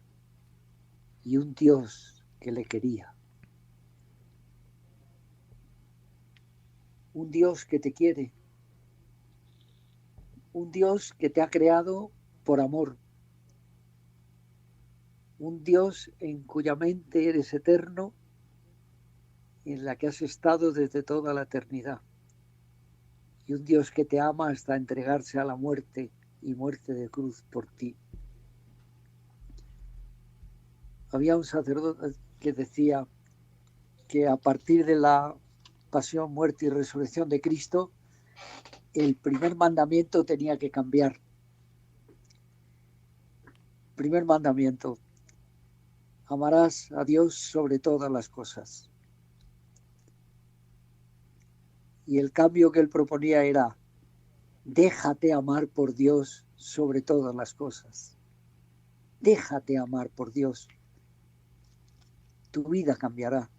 y un Dios que le quería. Un Dios que te quiere. Un Dios que te ha creado por amor. Un Dios en cuya mente eres eterno y en la que has estado desde toda la eternidad. Y un Dios que te ama hasta entregarse a la muerte y muerte de cruz por ti. Había un sacerdote que decía que a partir de la pasión, muerte y resurrección de Cristo, el primer mandamiento tenía que cambiar. Primer mandamiento: amarás a Dios sobre todas las cosas. Y el cambio que él proponía era: déjate amar por Dios sobre todas las cosas. Déjate amar por Dios. Tu vida cambiará.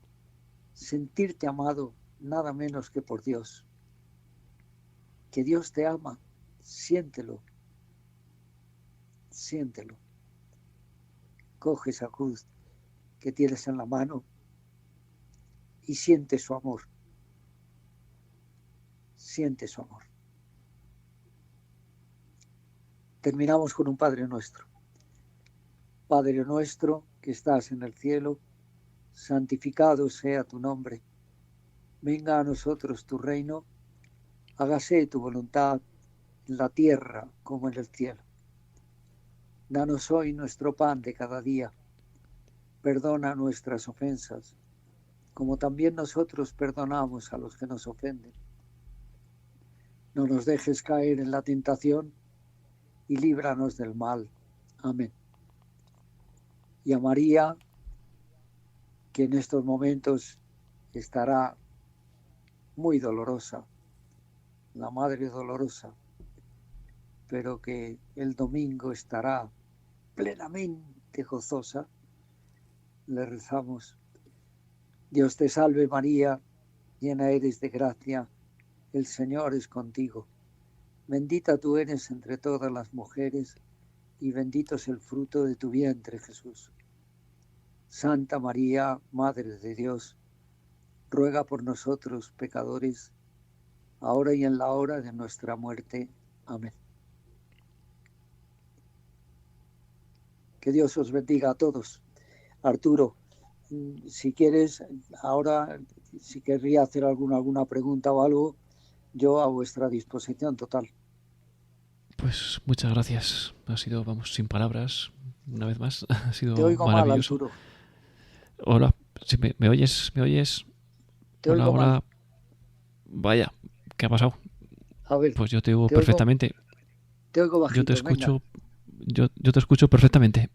Sentirte amado nada menos que por Dios. Que Dios te ama, siéntelo. Siéntelo. Coge esa cruz que tienes en la mano y siente su amor. Siente su amor. Terminamos con un Padre Nuestro. Padre nuestro que estás en el cielo, santificado sea tu nombre. Venga a nosotros tu reino, hágase tu voluntad en la tierra como en el cielo. Danos hoy nuestro pan de cada día. Perdona nuestras ofensas, como también nosotros perdonamos a los que nos ofenden. No nos dejes caer en la tentación y líbranos del mal. Amén. Y a María, que en estos momentos estará muy dolorosa, la Madre dolorosa, pero que el domingo estará plenamente gozosa, le rezamos: Dios te salve María, llena eres de gracia, el Señor es contigo. Bendita tú eres entre todas las mujeres, y bendito es el fruto de tu vientre, Jesús. Santa María, Madre de Dios, ruega por nosotros pecadores, ahora y en la hora de nuestra muerte. Amén. Que Dios os bendiga a todos. Arturo, si quieres, ahora, si querría hacer alguna pregunta o algo, yo a vuestra disposición total. Pues muchas gracias. Ha sido, vamos, sin palabras, una vez más. Ha sido Te oigo maravilloso. mal, Arturo. Hola, ¿sí me oyes? ¿Me oyes? Te Hola, oigo hola. mal. Vaya, ¿qué ha pasado? A ver, Pues yo te oigo perfectamente. Te oigo bajito, Yo te escucho, venga. yo te escucho perfectamente.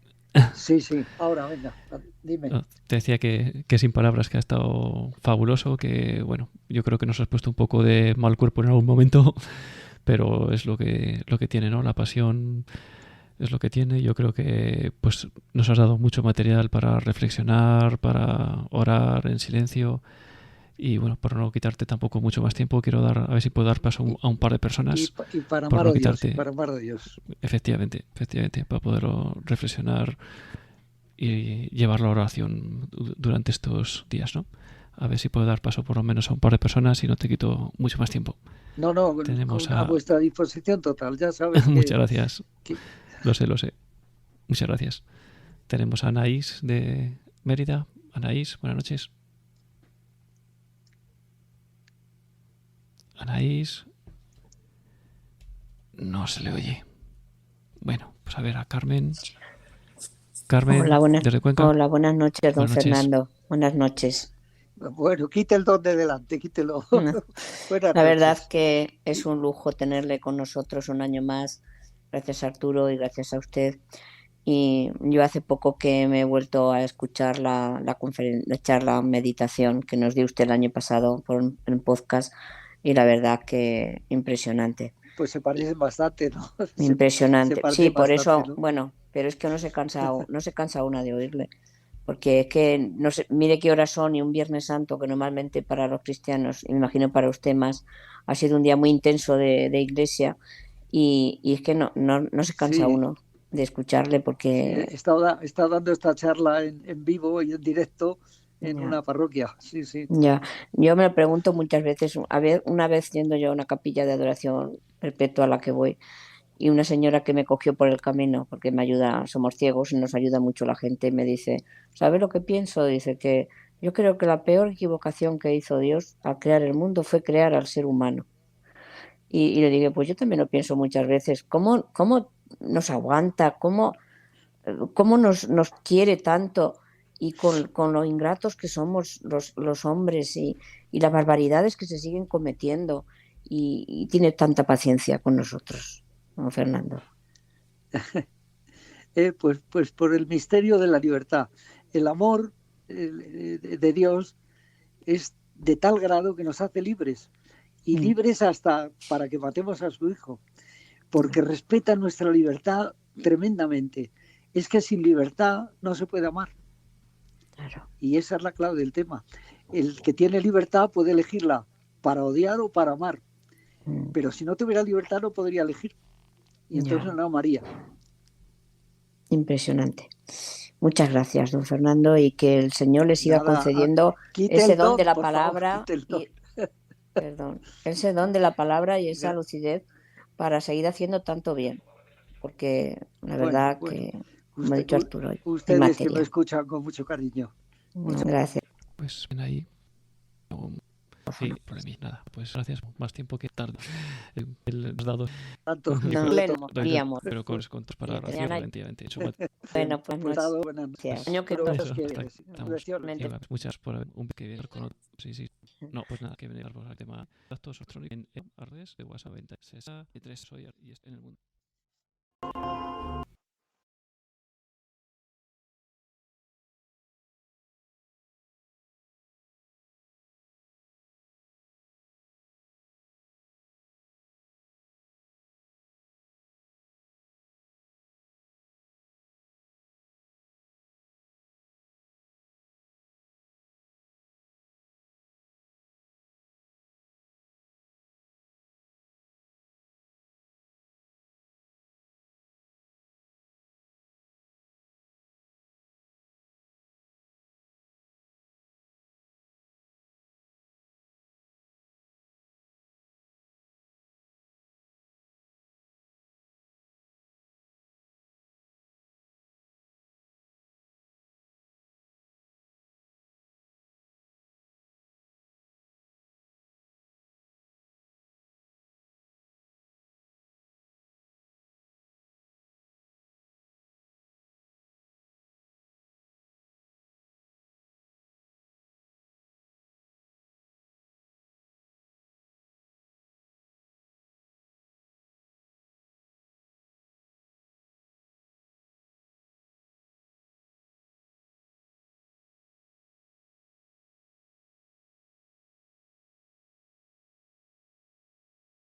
Sí, ahora, venga, dime. Te decía que sin palabras, que ha estado fabuloso, que bueno, yo creo que nos has puesto un poco de mal cuerpo en algún momento, pero es lo que tiene, ¿no? La pasión es lo que tiene. Yo creo que pues nos has dado mucho material para reflexionar, para orar en silencio. Y bueno, para no quitarte tampoco mucho más tiempo, quiero a ver si puedo dar paso a un par de personas. Y para por amar no a Dios, quitarte, para amar a Dios. efectivamente, para poderlo reflexionar y llevar la oración durante estos días, ¿no? A ver si puedo dar paso por lo menos a un par de personas y no te quito mucho más tiempo. No, Tenemos a vuestra disposición total, ya sabes que... Muchas gracias. Lo sé. Muchas gracias. Tenemos a Anaís de Mérida. Anaís, buenas noches. Anaís. No se le oye. Bueno, pues a ver a Carmen. Carmen, desde Cuenca. Hola, buenas noches, don Buenas noches. Fernando. Buenas noches. Bueno, quite el don de delante, quítelo. No. Buenas La verdad noches. que es un lujo tenerle con nosotros un año más. Gracias Arturo y gracias a usted. Y yo hace poco que me he vuelto a escuchar la charla meditación que nos dio usted el año pasado en podcast y la verdad que impresionante. Pues se parecen bastante, ¿no? Impresionante. Sí, por bastante, eso, ¿no? bueno, pero es que no se cansa una de oírle. Porque es que no sé, mire qué horas son y un Viernes Santo que normalmente para los cristianos, y me imagino para usted más, ha sido un día muy intenso de iglesia y es que no se cansa uno de escucharle porque... He estado dando esta charla en vivo y en directo en una parroquia, sí. Ya, yo me lo pregunto muchas veces, una vez yendo yo a una capilla de adoración perpetua a la que voy, y una señora que me cogió por el camino, porque me ayuda, somos ciegos y nos ayuda mucho la gente, y me dice, ¿sabes lo que pienso? Dice que yo creo que la peor equivocación que hizo Dios al crear el mundo fue crear al ser humano. Y le dije, pues yo también lo pienso muchas veces, ¿cómo nos aguanta? ¿Cómo nos quiere tanto? Y con lo ingratos que somos los hombres y las barbaridades que se siguen cometiendo y tiene tanta paciencia con nosotros, don Fernando. Pues por el misterio de la libertad. El amor de Dios es de tal grado que nos hace libres. Y libres hasta para que matemos a su hijo. Porque respeta nuestra libertad tremendamente. Es que sin libertad no se puede amar. Claro. Y esa es la clave del tema. El que tiene libertad puede elegirla para odiar o para amar. Pero si no tuviera libertad no podría elegir. Y entonces no amaría. Impresionante. Muchas gracias, don Fernando, y que el Señor le siga concediendo ese don de la palabra. Ese don de la palabra y esa lucidez para seguir haciendo tanto bien. Porque la verdad que, como ha dicho Arturo, ustedes que me escuchan con mucho cariño. No, gracias. Pues ven ahí. Sí, problemilla, nada. Pues gracias. Más tiempo que tarde. Has dado. Tanto No, puedo le tomar. haríamos. Pero con tus Fíjate, palabras, ya no hay- efectivamente. Bueno, pues Pues no buenas noches. gracias. Año que Espero no. que Estamos. lecciones. Muchas por un que ver con otro. Sí, sí. No, pues nada, que venir al tema datos electrónicos en redes de WhatsApp 20 63 soy y en el mundo.